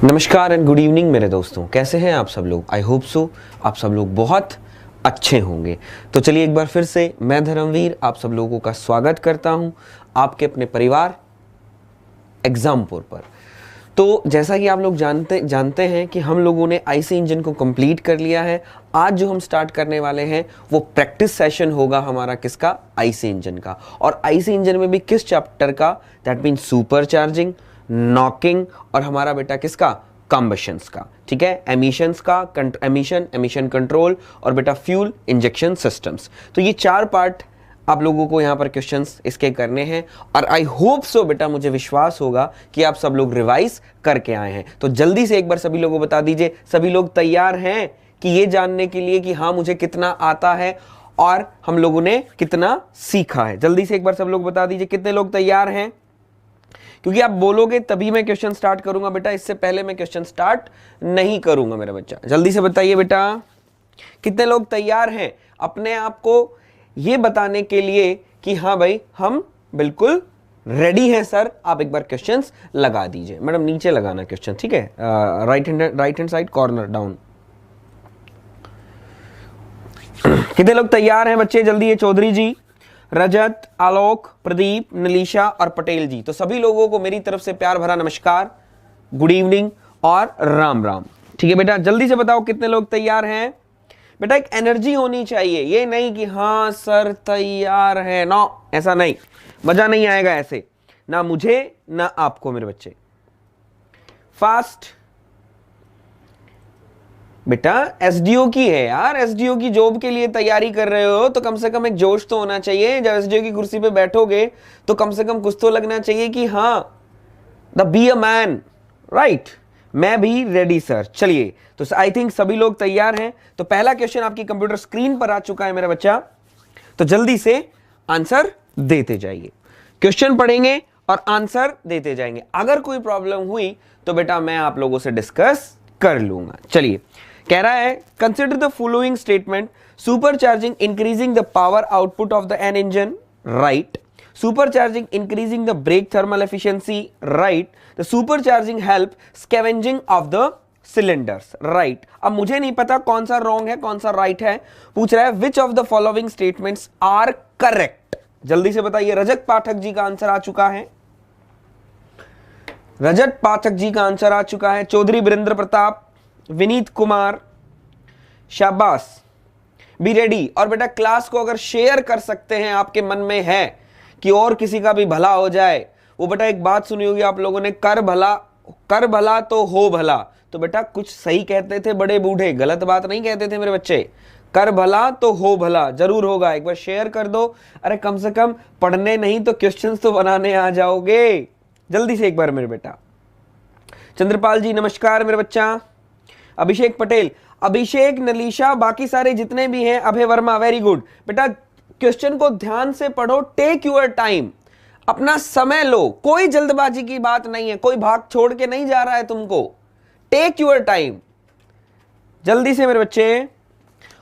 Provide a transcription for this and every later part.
नमस्कार and good evening मेरे दोस्तों, कैसे हैं आप सब लोग। आई होप सो आप सब लोग बहुत अच्छे होंगे। तो चलिए एक बार फिर से मैं धर्मवीर आप सब लोगों का स्वागत करता हूं आपके अपने परिवार एग्जामपुर पर। तो जैसा कि आप लोग जानते हैं कि हम लोगों ने आईसी इंजन को कंप्लीट कर लिया है। आज जो हम स्टार्ट करने वाले हैं वो प्रैक्टिस सेशन होगा हमारा किसका, आईसी इंजन का। और आईसी इंजन में भी किस चैप्टर का, that mean super charging, knocking और हमारा बेटा किसका, कंबशंस का। ठीक है, एमिशंस का, एमिशन कंट्रोल और बेटा फ्यूल इंजेक्शन सिस्टम्स। तो ये चार पार्ट आप लोगों को यहाँ पर क्वेश्चंस इसके करने हैं और आई होप सो बेटा, मुझे विश्वास होगा कि आप सब लोग रिवाइज करके आए हैं। तो जल्दी से एक बार सभी लोगों को बता दीजिए, सभी लोग तैयार हैं कि ये जानने के लिए कि हाँ मुझे कितना आता है और हम लोगों ने कितना सीखा है। जल्दी से एक बार सब लोग बता दीजिए कितने लोग तैयार हैं, क्योंकि आप बोलोगे तभी मैं क्वेश्चन स्टार्ट करूंगा बेटा, इससे पहले मैं क्वेश्चन स्टार्ट नहीं करूंगा मेरा बच्चा। जल्दी से बताइए बेटा कितने लोग तैयार हैं अपने आप को ये बताने के लिए कि हाँ भाई हम बिल्कुल रेडी हैं सर। आप एक बार क्वेश्चंस लगा दीजिए। मैडम नीचे लगाना क्वेश्चन, ठीक है, right hand side corner down. कितने लोग तैयार हैं बच्चे, जल्दी है। चौधरी जी, रजत, आलोक, प्रदीप, नलीशा और पटेल जी। तो सभी लोगों को मेरी तरफ से प्यार भरा नमस्कार, गुड इवनिंग और राम राम। ठीक है बेटा, जल्दी से बताओ कितने लोग तैयार हैं। बेटा एक एनर्जी होनी चाहिए, ये नहीं कि हाँ सर तैयार है, नो ऐसा नहीं, मजा नहीं आएगा ऐसे, ना मुझे ना आपको मेरे बच्चे। फास्ट बेटा, एसडीओ की है यार, एसडीओ की जॉब के लिए तैयारी कर रहे हो तो कम से कम एक जोश तो होना चाहिए। जब एसडीओ की कुर्सी पे बैठोगे तो कम से कम कुछ तो लगना चाहिए कि हाँ the be a man, right. मैं भी रेडी सर। चलिए, तो आई थिंक सभी लोग तैयार हैं। तो पहला क्वेश्चन आपकी कंप्यूटर स्क्रीन पर आ चुका है मेरा बच्चा, तो जल्दी से आंसर देते जाइए। क्वेश्चन पढ़ेंगे और आंसर देते जाएंगे। अगर कोई प्रॉब्लम हुई तो बेटा मैं आप लोगों से डिस्कस कर लूंगा। चलिए, कह रहा है consider the following statement, supercharging increasing the power output of the an engine, right. Supercharging increasing the brake thermal efficiency, right. The supercharging help scavenging of the cylinders, right. अब मुझे नहीं पता कौन सा wrong है कौन सा right है। पूछ रहा है which of the following statements are correct। जल्दी से बताइए। रजत पाठक जी का आंसर आ चुका है, रजत पाठक जी का आंसर आ चुका है। चौधरी वीरेंद्र प्रताप, विनीत कुमार, शाबाश, बी रेडी। और बेटा क्लास को अगर शेयर कर सकते हैं, आपके मन में है कि और किसी का भी भला हो जाए, वो बेटा एक बात सुनी होगी आप लोगों ने, कर भला तो हो भला। तो बेटा कुछ सही कहते थे बड़े बूढ़े, गलत बात नहीं कहते थे मेरे बच्चे। कर भला तो हो भला जरूर होगा। एक बार शेयर कर दो, अरे कम से कम पढ़ने नहीं तो क्वेश्चंस तो बनाने आ जाओगे। जल्दी से एक बार मेरे बेटा। चंद्रपाल जी नमस्कार मेरे बच्चा। अभिषेक पटेल, अभिषेक, नलीशा, बाकी सारे जितने भी हैं, अभय वर्मा, वेरी गुड। बेटा क्वेश्चन को ध्यान से पढ़ो, टेक योर टाइम, अपना समय लो, कोई जल्दबाजी की बात नहीं है, कोई भाग छोड़ के नहीं जा रहा है तुमको। टेक योर टाइम, जल्दी से मेरे बच्चे।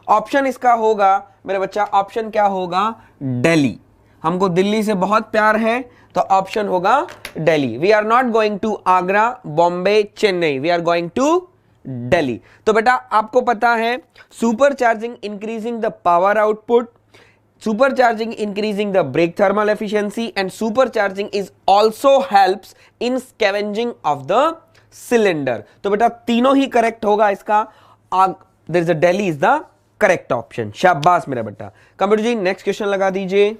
ऑप्शन इसका होगा मेरे बच्चा, ऑप्शन क्या होगा, दिल्ली। हमको दिल्ली से बहुत प्यार है तो ऑप्शन होगा Delhi. We are not going to Agra, Bombay, Chennai, we are going to Delhi. तो बेटा आपको पता है supercharging increasing the power output, supercharging increasing the brake thermal efficiency and supercharging is also helps in scavenging of the cylinder। तो बेटा तीनों ही correct होगा इसका। there is a Delhi is the correct option। शाबाश मेरा बेटा। Computer ji next question लगा दीजिए।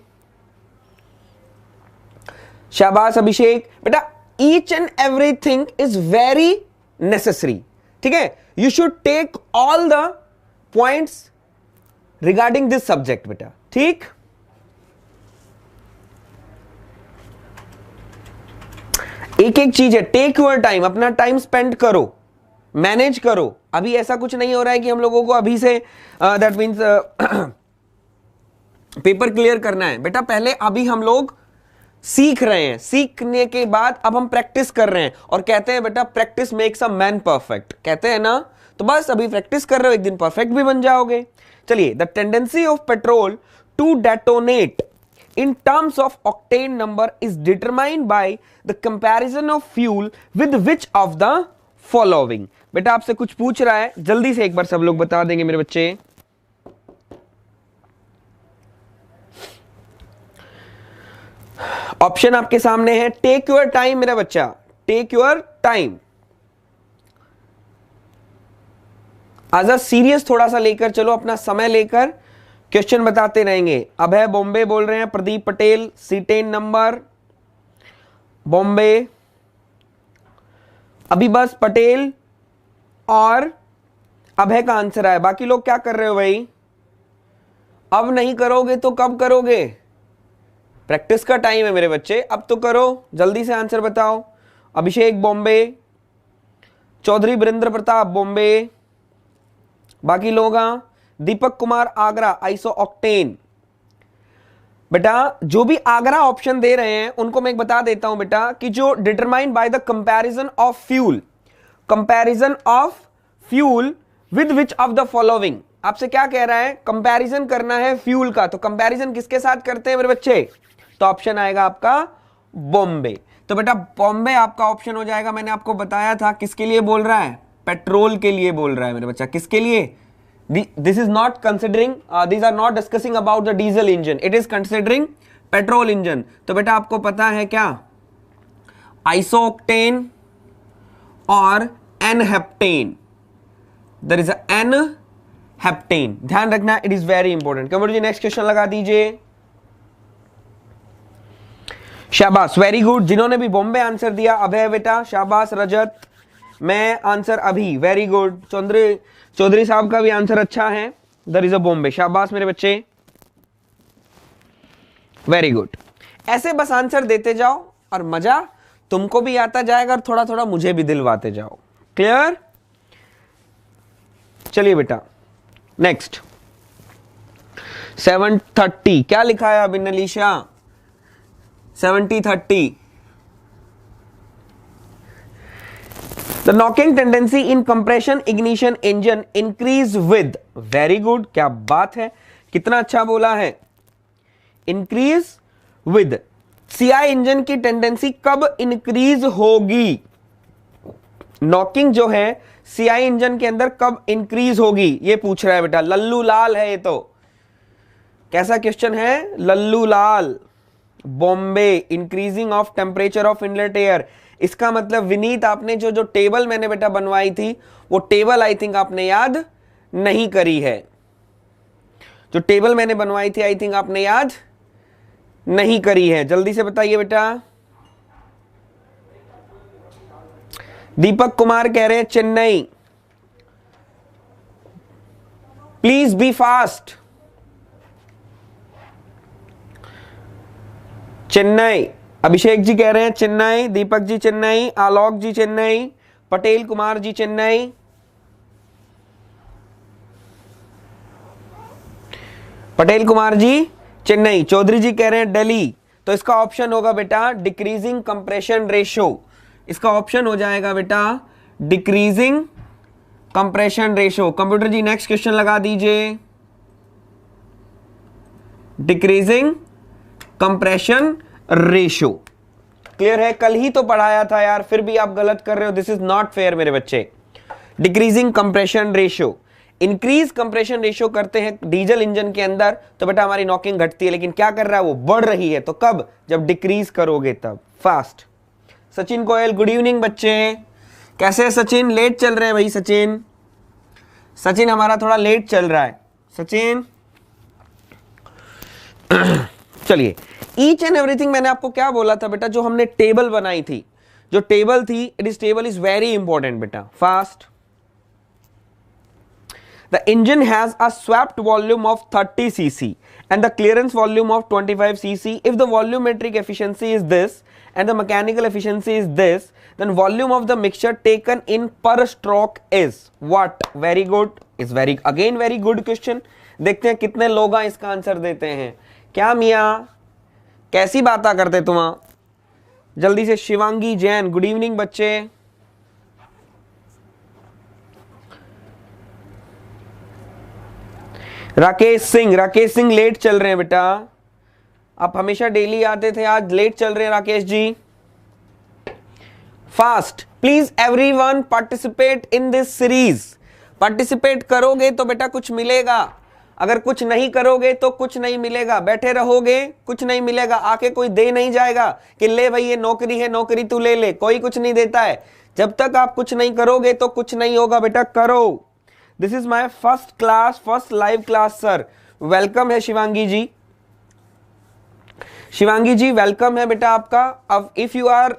शाबाश अभिषेक। बेटा each and everything is very necessary, ठीक है। you should take all the points regarding this subject बेटा, ठीक। एक एक चीज है, टेक योर टाइम, अपना टाइम स्पेंड करो, मैनेज करो। अभी ऐसा कुछ नहीं हो रहा है कि हम लोगों को अभी say that means paper clear करना है। बेटा पहले अभी हम लोग सीख रहे हैं, सीखने के बाद अब हम प्रैक्टिस कर रहे हैं और कहते हैं बेटा practice makes a man perfect, कहते हैं ना। तो बस अभी प्रैक्टिस कर रहे हो, एक दिन परफेक्ट भी बन जाओगे। चलिए, the tendency of petrol to detonate in terms of octane number is determined by the comparison of fuel with which of the following. बेटा आपसे कुछ पूछ रहा है, जल्दी से एक बार सब लोग बता देंगे मेरे बच्चे। ऑप्शन आपके सामने है, टेक योर टाइम मेरा बच्चा, टेक योर टाइम। आज सीरियस थोड़ा सा लेकर चलो, अपना समय लेकर क्वेश्चन बताते रहेंगे। अभय बॉम्बे बोल रहे हैं, प्रदीप पटेल C10 नंबर बॉम्बे, अभी बस पटेल और अभय का आंसर आया। बाकी लोग क्या कर रहे हो भाई? अब नहीं करोगे तो कब करोगे? प्रैक्टिस का टाइम है मेरे बच्चे, अब तो करो, जल्दी से आंसर बताओ। अभिषेक बॉम्बे, चौधरी वीरेंद्र प्रताप बॉम्बे, बाकी लोग दीपक कुमार आगरा आइसो ऑक्टेन। बेटा जो भी आगरा ऑप्शन दे रहे हैं उनको मैं एक बता देता हूं बेटा कि जो determine by the comparison of fuel, comparison of fuel with which of the following. आपसे क्या कह रहा है? कंपैरिजन करना है फ्यूल का, तो कंपैरिजन किसके साथ करते हैं मेरे बच्चे? तो ऑप्शन आएगा आपका बॉम्बे। तो बेटा बॉम्बे आपका ऑप्शन हो जाएगा। मैंने आपको बताया था किसके लिए बोल रहा है, पेट्रोल के लिए बोल रहा है मेरे बच्चा। किसके लिए? This is not considering, these are not discussing about the diesel engine, it is considering petrol engine। तो बेटा आपको पता है क्या, आइसोक्टेन और n heptane, there is a n heptane, ध्यान रखना, it is very important। Computer ji next question लगा दीजिए। शाबाश, वेरी गुड। जिन्होंने भी बॉम्बे आंसर दिया, अभय बेटा शाबाश, रजत मैं आंसर अभी, वेरी गुड। चौधरी साहब का भी आंसर अच्छा है, दर इज अ बॉम्बे, शाबाश मेरे बच्चे, वेरी गुड। ऐसे बस आंसर देते जाओ और मजा तुमको भी आता जाएगा और थोड़ा थोड़ा मुझे भी दिलवाते जाओ। क्लियर? चलिए बेटा नेक्स्ट 730 क्या लिखा है अभी नलीशा? 70-30। The knocking tendency in compression ignition engine increase with, very good, क्या बात है, कितना अच्छा बोला है, increase with। CI इंजन की टेंडेंसी कब इंक्रीज होगी? नॉकिंग जो है CI इंजन के अंदर कब इंक्रीज होगी, ये पूछ रहा है बेटा। लल्लू लाल है ये तो, कैसा क्वेश्चन है? Lallu Lal Bombay, increasing of temperature of inlet air. इसका मतलब विनीत आपने जो जो टेबल मैंने बेटा बनवाई थी वो टेबल आई थिंक आपने याद नहीं करी है। जो टेबल मैंने बनवाई थी आई थिंक आपने याद नहीं करी है, जल्दी से बताइए बेटा। दीपक कुमार कह रहे हैं Chennai, please be fast. Chennai, Abhishek ji कह रहे हैं चेन्नई, दीपक जी चेन्नई, आलोक जी चेन्नई, पटेल कुमार जी चेन्नई, पटेल कुमार जी चेन्नई, चौधरी जी कह रहे हैं दिल्ली। तो इसका ऑप्शन होगा बेटा डिक्रीजिंग कंप्रेशन रेशियो, इसका ऑप्शन हो जाएगा बेटा decreasing compression ratio. Computer ji next question लगा दीजिए, डिक्रीजिंग कंप्रेशन रेशियो। क्लियर है? कल ही तो पढ़ाया था यार, फिर भी आप गलत कर रहे हो, दिस इज नॉट फेयर मेरे बच्चे। Decreasing compression ratio, increase compression ratio करते हैं डीजल इंजन के अंदर तो बेटा हमारी नॉकिंग घटती है, लेकिन क्या कर रहा है वो बढ़ रही है। तो कब? जब डिक्रीज करोगे तब। Fast. Sachin Goyal good evening बच्चे, कैसे है सचिन? लेट चल रहे हैं भाई सचिन, सचिन हमारा थोड़ा लेट चल रहा है सचिन। चलिए, ईच एंड एवरीथिंग मैंने आपको क्या बोला था बेटा, जो हमने टेबल बनाई थी, जो टेबल थी, it is table is very important बेटा। Fast. The engine has a swept volume of 30 cc and the clearance volume of 25 cc. If the volumetric efficiency is this and the mechanical efficiency is this, then volume of the mixture taken in per stroke is what? Very good. Is very again very good question. देखते हैं कितने लोग इसका answer देते हैं। क्या मियाँ कैसी बातें करते तुम? जल्दी से शिवांगी जैन गुड इवनिंग बच्चे। राकेश सिंह लेट चल रहे हैं बेटा, आप हमेशा डेली आते थे, आज लेट चल रहे हैं Rakesh ji. Fast. Please everyone participate in this series. Participate करोगे तो बेटा कुछ मिलेगा, अगर कुछ नहीं करोगे तो कुछ नहीं मिलेगा। बैठे रहोगे कुछ नहीं मिलेगा, आके कोई दे नहीं जाएगा कि ले भाई ये नौकरी है, नौकरी तू ले ले, कोई कुछ नहीं देता है। जब तक आप कुछ नहीं करोगे तो कुछ नहीं होगा बेटा, करो। This is my first class, first live class sir. Welcome है शिवांगी जी, शिवांगी जी वेलकम है बेटा आपका। अब if you are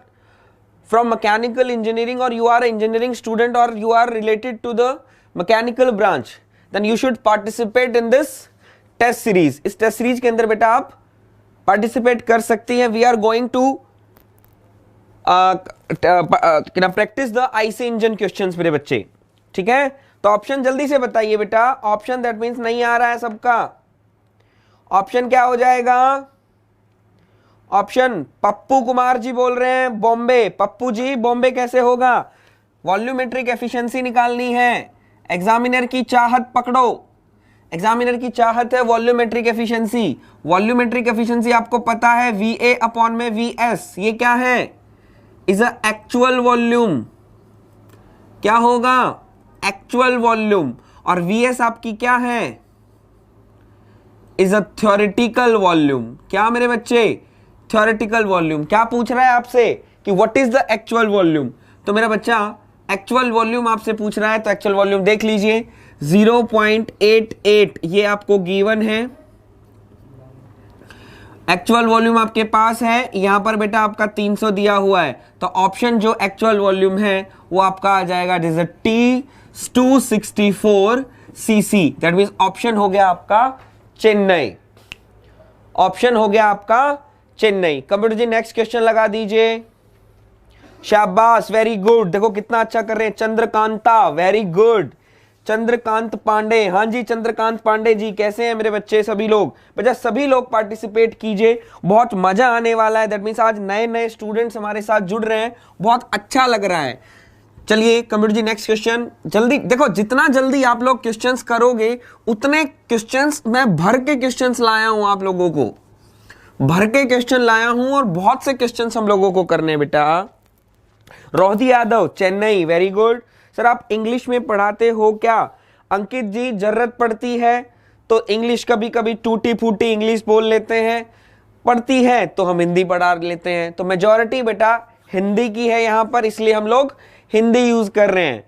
from mechanical engineering और यू आर इंजीनियरिंग स्टूडेंट और you are related to the mechanical branch, then you should participate in this test series। इस test series के अंदर बेटा आप पार्टिसिपेट कर सकती हैं। We are going to practice the IC engine questions मेरे बच्चे, ठीक है। तो ऑप्शन जल्दी से बताइए बेटा। ऑप्शन दैट मीन्स नहीं आ रहा है सबका। ऑप्शन क्या हो जाएगा? ऑप्शन पप्पू कुमार जी बोल रहे हैं बॉम्बे। पप्पू जी बॉम्बे कैसे होगा? वॉल्यूमेट्रिक एफिशिएंसी निकालनी है। एग्जामिनर की चाहत पकड़ो, एग्जामिनर की चाहत है वॉल्यूमेट्रिक एफिशिएंसी। वॉल्यूमेट्रिक एफिशिएंसी आपको पता है VA अपॉन में VS, ये क्या है? Is a actual volume. क्या होगा? Actual volume. और VS आपकी क्या है? Is a theoretical volume. क्या मेरे बच्चे? Theoretical volume. क्या पूछ रहा है आपसे कि what is the actual volume? तो मेरा बच्चा एक्चुअल वॉल्यूम आपसे पूछ रहा है, तो एक्चुअल वॉल्यूम देख लीजिए 0.88 ये आपको गिवन है। एक्चुअल वॉल्यूम आपके पास है, यहां पर बेटा आपका 300 दिया हुआ है। तो ऑप्शन जो एक्चुअल वॉल्यूम है वो आपका आ जाएगा T264 cc। That means option हो गया आपका चेन्नई। ऑप्शन हो गया आपका Chennai. Computer ji next question लगा दीजिए। शाबाश, वेरी गुड। देखो कितना अच्छा कर रहे हैं। Chandrakanta, very good. चंद्रकांत पांडे, हाँ जी चंद्रकांत पांडे जी कैसे हैं मेरे बच्चे? सभी लोग बच्चा सभी लोग पार्टिसिपेट कीजिए, बहुत मजा आने वाला है। दैट मीन्स आज नए नए स्टूडेंट्स हमारे साथ जुड़ रहे हैं, बहुत अच्छा लग रहा है। चलिए कंप्यूटर जी नेक्स्ट क्वेश्चन जल्दी। देखो जितना जल्दी आप लोग क्वेश्चंस करोगे उतने क्वेश्चंस मैं भर के क्वेश्चंस लाया हूं, आप लोगों को भर के क्वेश्चन लाया हूं और बहुत से क्वेश्चंस हम लोगों को करने बेटा। Rohit Yadav Chennai, very good. Sir आप इंग्लिश में पढ़ाते हो क्या? अंकित जी जरूरत पड़ती है तो इंग्लिश कभी कभी टूटी फूटी इंग्लिश बोल लेते हैं, पड़ती है तो हम हिंदी पढ़ा लेते हैं। तो मेजॉरिटी बेटा हिंदी की है यहां पर, इसलिए हम लोग हिंदी यूज कर रहे हैं,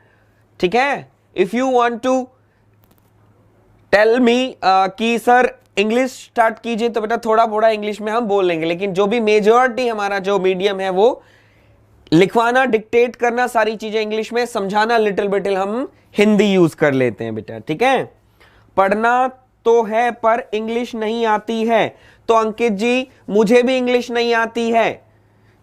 ठीक है। If you want to tell me कि सर इंग्लिश स्टार्ट कीजिए तो बेटा थोड़ा थोड़ा इंग्लिश में हम बोल लेंगे, लेकिन जो भी मेजॉरिटी हमारा जो मीडियम है वो लिखवाना, डिक्टेट करना, सारी चीजें इंग्लिश में, समझाना लिटिल बिटिल हम हिंदी यूज कर लेते हैं बेटा, ठीक है। पढ़ना तो है पर इंग्लिश नहीं आती है। तो अंकित जी मुझे भी इंग्लिश नहीं आती है,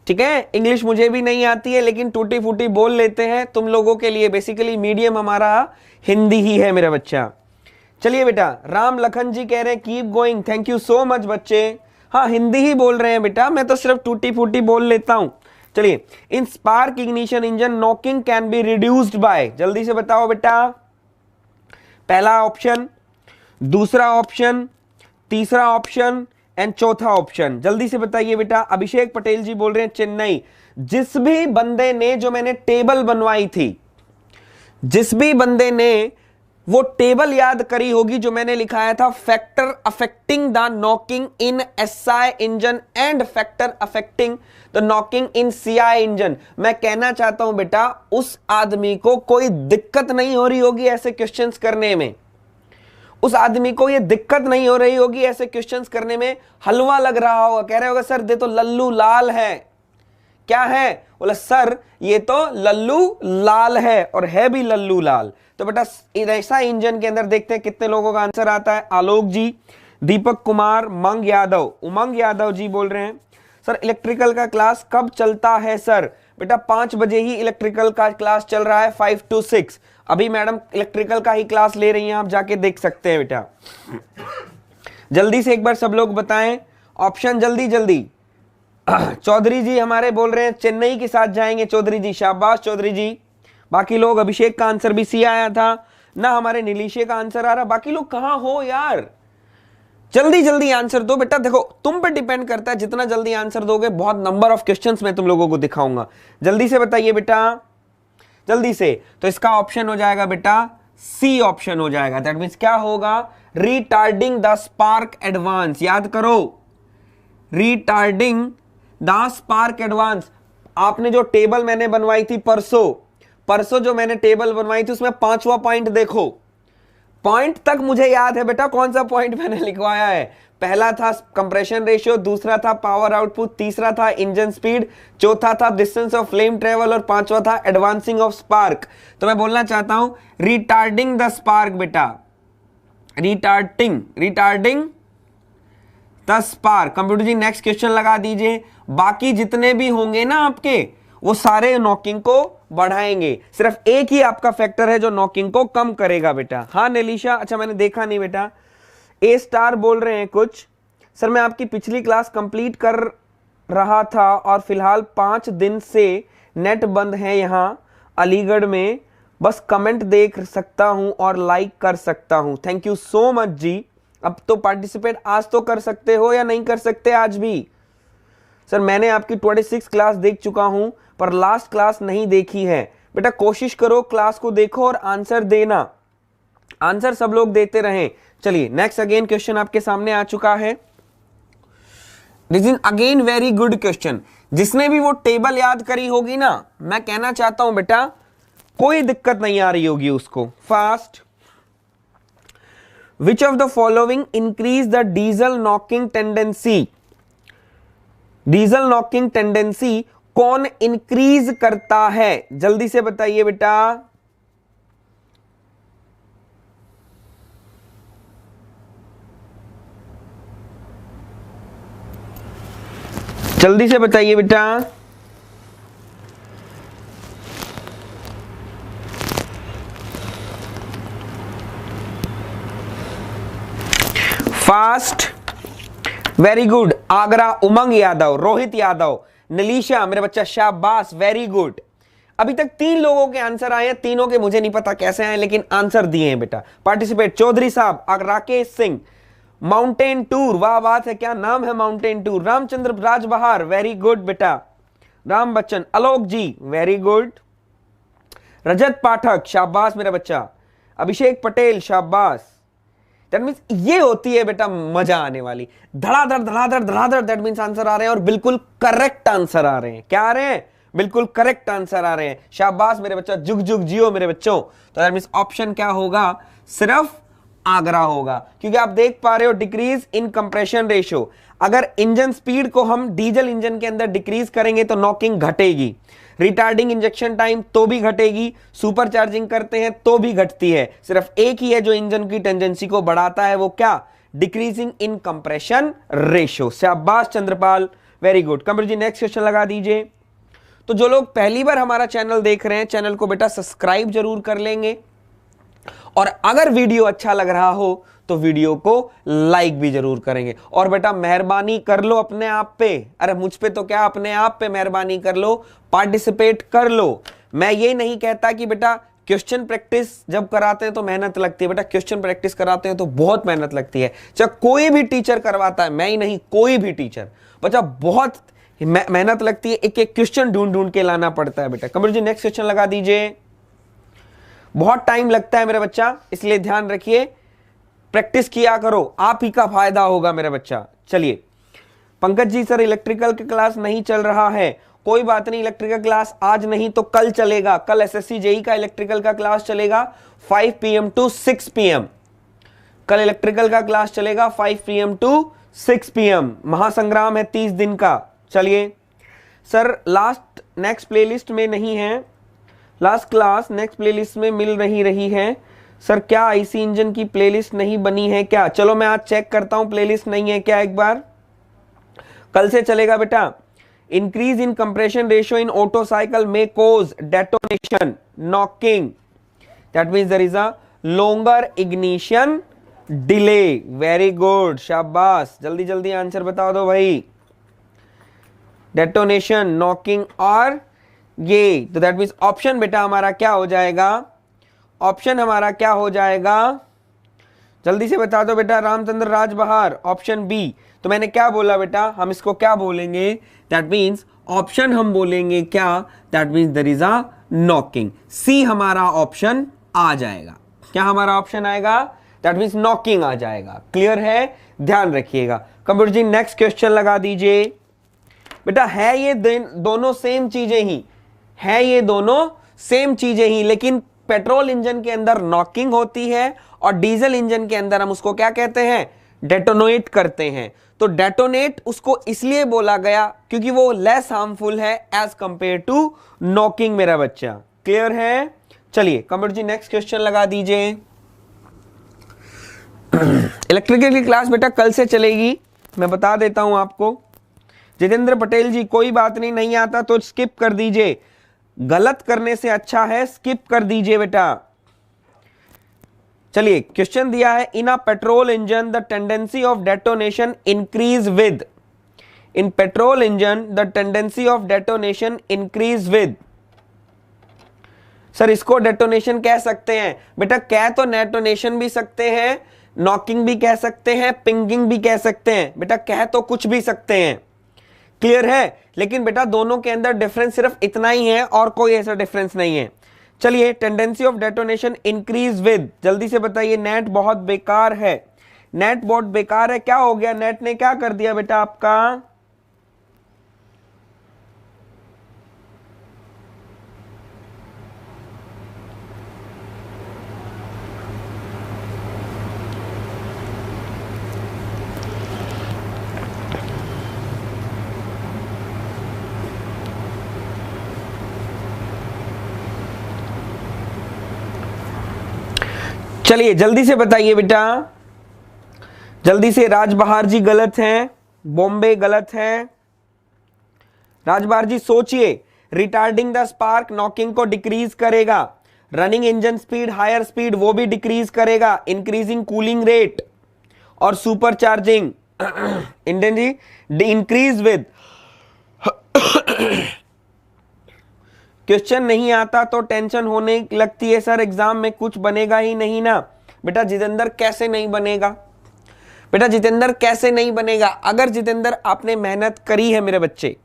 ठीक है, इंग्लिश मुझे भी नहीं आती है, लेकिन टूटी फूटी बोल लेते हैं। तुम लोगों के लिए बेसिकली मीडियम हमारा हिंदी ही है मेरा बच्चा। चलिए बेटा, राम लखन जी कह रहे हैं keep going, thank you so much बच्चे। हाँ हिंदी ही बोल रहे हैं बेटा, मैं तो सिर्फ टूटी फूटी बोल लेता हूं। चलिए, in spark ignition engine knocking can be reduced by, जल्दी से बताओ बेटा। पहला ऑप्शन, दूसरा ऑप्शन, तीसरा ऑप्शन एंड चौथा ऑप्शन, जल्दी से बताइए बेटा। अभिषेक पटेल जी बोल रहे हैं चेन्नई। जिस भी बंदे ने, जो मैंने टेबल बनवाई थी, जिस भी बंदे ने वो टेबल याद करी होगी जो मैंने लिखाया था, factor affecting the knocking in SI engine and factor affecting the knocking in CI engine. मैं कहना चाहता हूं बेटा उस आदमी को कोई दिक्कत नहीं हो रही होगी ऐसे क्वेश्चंस करने में, उस आदमी को ये दिक्कत नहीं हो रही होगी ऐसे क्वेश्चंस करने में, हलवा लग रहा होगा, कह रहे होगा सर ये तो लल्लू लाल है। क्या है? बोला सर ये तो लल्लू लाल है, और है भी लल्लू लाल। तो बेटा ऐसा इंजन के अंदर देखते हैं कितने लोगों का आंसर आता है। आलोक जी, दीपक कुमार, मंग यादव, उमंग यादव जी बोल रहे हैं सर इलेक्ट्रिकल का क्लास कब चलता है सर? बेटा 5 बजे ही इलेक्ट्रिकल का क्लास चल रहा है, 5 to 6। अभी मैडम इलेक्ट्रिकल का ही क्लास ले रही हैं, आप जाके देख सकते हैं बेटा। जल्दी से एक बार सब लोग बताएं ऑप्शन, जल्दी जल्दी। चौधरी जी हमारे बोल रहे हैं चेन्नई के साथ जाएंगे। चौधरी जी शाबाश चौधरी जी। बाकी लोग, अभिषेक का आंसर भी सी आया था ना, हमारे नीलिशे का आंसर आ रहा। बाकी लोग कहां हो यार? जल्दी जल्दी आंसर दो बेटा, देखो तुम पे डिपेंड करता है, जितना जल्दी आंसर दोगे बहुत नंबर ऑफ क्वेश्चंस मैं तुम लोगों को दिखाऊंगा। जल्दी से बताइए बेटा, जल्दी से। तो इसका ऑप्शन हो जाएगा बेटा सी ऑप्शन हो जाएगा। दैट मींस क्या होगा, रिटार्डिंग द स्पार्क एडवांस। याद करो, रिटार्डिंग द स्पार्क एडवांस। आपने जो टेबल मैंने बनवाई थी परसों जो मैंने टेबल बनवाई थी उसमें 5वां पॉइंट देखो, पॉइंट तक मुझे याद है बेटा, कौन सा पॉइंट मैंने लिखवाया है। पहला था कंप्रेशन रेशियो, दूसरा था पावर आउटपुट, तीसरा था इंजन स्पीड, चौथा था डिस्टेंस ऑफ फ्लेम ट्रेवल और पांचवा था एडवांसिंग ऑफ स्पार्क। तो मैं बोलना चाहता हूं रिटार्डिंग द स्पार्क बेटा, retarding the spark. Computer ji next question लगा दीजिए। बाकी जितने भी होंगे ना आपके, वो सारे नॉकिंग को बढ़ाएंगे, सिर्फ एक ही आपका फैक्टर है जो नॉकिंग को कम करेगा बेटा। हाँ नेलिशा, अच्छा मैंने देखा नहीं बेटा। ए स्टार बोल रहे हैं कुछ, सर मैं आपकी पिछली क्लास कंप्लीट कर रहा था और फिलहाल 5 दिन से नेट बंद है यहाँ अलीगढ़ में, बस कमेंट देख सकता हूं और लाइक कर सकता हूं। थैंक यू सो मच जी। अब तो पार्टिसिपेट आज तो कर सकते हो या नहीं कर सकते आज भी? सर मैंने आपकी 26 क्लास देख चुका हूं पर लास्ट क्लास नहीं देखी है। बेटा कोशिश करो क्लास को देखो और आंसर देना, आंसर सब लोग देते रहें। चलिए नेक्स्ट अगेन क्वेश्चन आपके सामने आ चुका है। This is again very good question. जिसने भी वो टेबल याद करी होगी ना, मैं कहना चाहता हूं बेटा कोई दिक्कत नहीं आ रही होगी उसको। Fast, which of the following increase the diesel knocking tendency? Diesel knocking tendency कौन इंक्रीज करता है? जल्दी से बताइए बेटा। जल्दी से बताइए बेटा। Fast, very good. Agra Umang Yadav, Rohit Yadav, Nalisha मेरे बच्चा, शाबाश, वेरी गुड। अभी तक 3 लोगों के आंसर आए हैं, तीनों के मुझे नहीं पता कैसे आए लेकिन आंसर दिए हैं बेटा। पार्टिसिपेट चौधरी साहब, राकेश सिंह, माउंटेन टूर, वाह बात है, क्या नाम है mountain tour. Ramchandra Rajbahar, very good बेटा। Ram Bachchan, Alok ji, very good. रजत पाठक, शाबाश मेरा बच्चा। अभिषेक पटेल, शाबाश। दैट मींस ये होती है बेटा मजा आने वाली, धड़ाधड़, दैट मींस आंसर आ रहे हैं और बिल्कुल करेक्ट आंसर आ रहे हैं। क्या आ रहे हैं? बिल्कुल करेक्ट आंसर आ रहे हैं। शाबाश मेरे बच्चा, जुग जुग जियो मेरे बच्चों। तो दैट मींस ऑप्शन क्या होगा? सिर्फ आगरा होगा, क्योंकि आप देख पा रहे हो डिक्रीज इन कंप्रेशन रेशियो। अगर इंजन स्पीड को हम डीजल इंजन के अंदर डिक्रीज करेंगे तो नॉकिंग घटेगी, रिटार्डिंग इंजेक्शन टाइम तो भी घटेगी, सुपर चार्जिंग करते हैं तो भी घटती है। सिर्फ एक ही है जो इंजन की टेंडेंसी को बढ़ाता है, वो क्या? Decreasing in compression ratio. शाबाश Chandrapal, very good. Computer ji next question लगा दीजिए। तो जो लोग पहली बार हमारा चैनल देख रहे हैं, चैनल को बेटा सब्सक्राइब जरूर कर लेंगे और अगर वीडियो अच्छा लग रहा हो तो वीडियो को लाइक भी जरूर करेंगे। और बेटा मेहरबानी कर लो अपने आप पे, अरे मुझ पे तो क्या, अपने आप पे मेहरबानी कर लो, पार्टिसिपेट कर लो। मैं ये नहीं कहता कि बेटा क्वेश्चन प्रैक्टिस जब कराते हैं तो मेहनत लगती है, बेटा क्वेश्चन प्रैक्टिस कराते हैं तो बहुत मेहनत लगती है। चाहे कोई भी टीचर करवाता है, मैं ही नहीं, कोई भी टीचर, बच्चा बहुत मेहनत लगती है, एक एक क्वेश्चन ढूंढ ढूंढ के लाना पड़ता है बेटा। कंप्यूटर जी नेक्स्ट क्वेश्चन लगा दीजिए। बहुत टाइम लगता है मेरे बच्चा, इसलिए ध्यान रखिए, प्रैक्टिस किया करो, आप ही का फायदा होगा मेरे बच्चा। चलिए पंकज जी, सर इलेक्ट्रिकल की क्लास नहीं चल रहा है। कोई बात नहीं, इलेक्ट्रिकल क्लास आज नहीं तो कल चलेगा। कल एसएससी जेई का इलेक्ट्रिकल का क्लास चलेगा 5 PM to 6 PM। कल इलेक्ट्रिकल का क्लास चलेगा 5 PM to 6 PM। महासंग्राम है 30 दिन का। चलिए सर लास्ट नेक्स्ट प्लेलिस्ट में नहीं है, लास्ट क्लास नेक्स्ट प्लेलिस्ट में मिल नहीं रही है सर, क्या आईसी इंजन की प्लेलिस्ट नहीं बनी है क्या? चलो मैं आज चेक करता हूं प्लेलिस्ट नहीं है क्या एक बार। कल से चलेगा बेटा। Increase in compression ratio in Otto cycle में causes detonation knocking, that means there is a longer ignition delay. Very good, शाबाश, जल्दी जल्दी आंसर बता दो भाई। डेटोनेशन, नॉकिंग और ये, तो दैट मींस ऑप्शन बेटा हमारा क्या हो जाएगा? ऑप्शन हमारा क्या हो जाएगा? जल्दी से बता दो बेटा। Ramchandra Rajbahar, option B. तो मैंने क्या बोला बेटा, हम इसको क्या बोलेंगे, दैट मीन्स ऑप्शन हम बोलेंगे क्या, that means there is a knocking. C हमारा ऑप्शन आ जाएगा। क्या हमारा ऑप्शन आएगा, दैट मीन्स नॉकिंग आ जाएगा। क्लियर है, ध्यान रखिएगा। कंप्यूटर जी नेक्स्ट क्वेश्चन लगा दीजिए। बेटा है ये दोनों सेम चीजें ही, है ये दोनों सेम चीजें ही, लेकिन पेट्रोल इंजन के अंदर नॉकिंग होती है और डीजल इंजन के अंदर हम उसको क्या कहते हैं, डेटोनेट करते हैं। तो डेटोनेट उसको इसलिए बोला गया क्योंकि वो लेस हार्मफुल है एज कंपेयर टू नॉकिंग मेरा बच्चा। क्लियर है, चलिए कंप्यूटर जी नेक्स्ट क्वेश्चन लगा दीजिए। इलेक्ट्रिकल की क्लास बेटा कल से चलेगी, मैं बता देता हूं आपको। जितेंद्र पटेल जी कोई बात नहीं, नहीं आता तो स्किप कर दीजिए, गलत करने से अच्छा है स्किप कर दीजिए बेटा। चलिए क्वेश्चन दिया है, in a petrol engine the tendency of detonation increase with, in petrol engine the tendency of detonation increase with. Sir इसको डेटोनेशन कह सकते हैं बेटा, कह तो डेटोनेशन भी सकते हैं, नॉकिंग भी कह सकते हैं, पिंगिंग भी कह सकते हैं बेटा, कह तो कुछ भी सकते हैं। क्लियर है, लेकिन बेटा दोनों के अंदर डिफरेंस सिर्फ इतना ही है और कोई ऐसा डिफरेंस नहीं है। चलिए tendency of detonation increase with, जल्दी से बताइए। नेट बहुत बेकार है, नेट बहुत बेकार है, क्या हो गया, नेट ने क्या कर दिया बेटा आपका। चलिए जल्दी से बताइए बेटा, जल्दी से। राजबहार जी गलत हैं, बॉम्बे गलत है। राजबहार जी सोचिए, रिटार्डिंग द स्पार्क नॉकिंग को डिक्रीज करेगा, running engine speed higher speed वो भी डिक्रीज करेगा, इंक्रीजिंग कूलिंग रेट और supercharging engine ji increase with. Question नहीं आता तो टेंशन होने लगती है, सर एग्जाम में कुछ बनेगा ही नहीं ना। बेटा जितेंद्र कैसे नहीं बनेगा, बेटा जितेंद्र कैसे नहीं बनेगा। अगर जितेंद्र आपने मेहनत करी है मेरे बच्चे,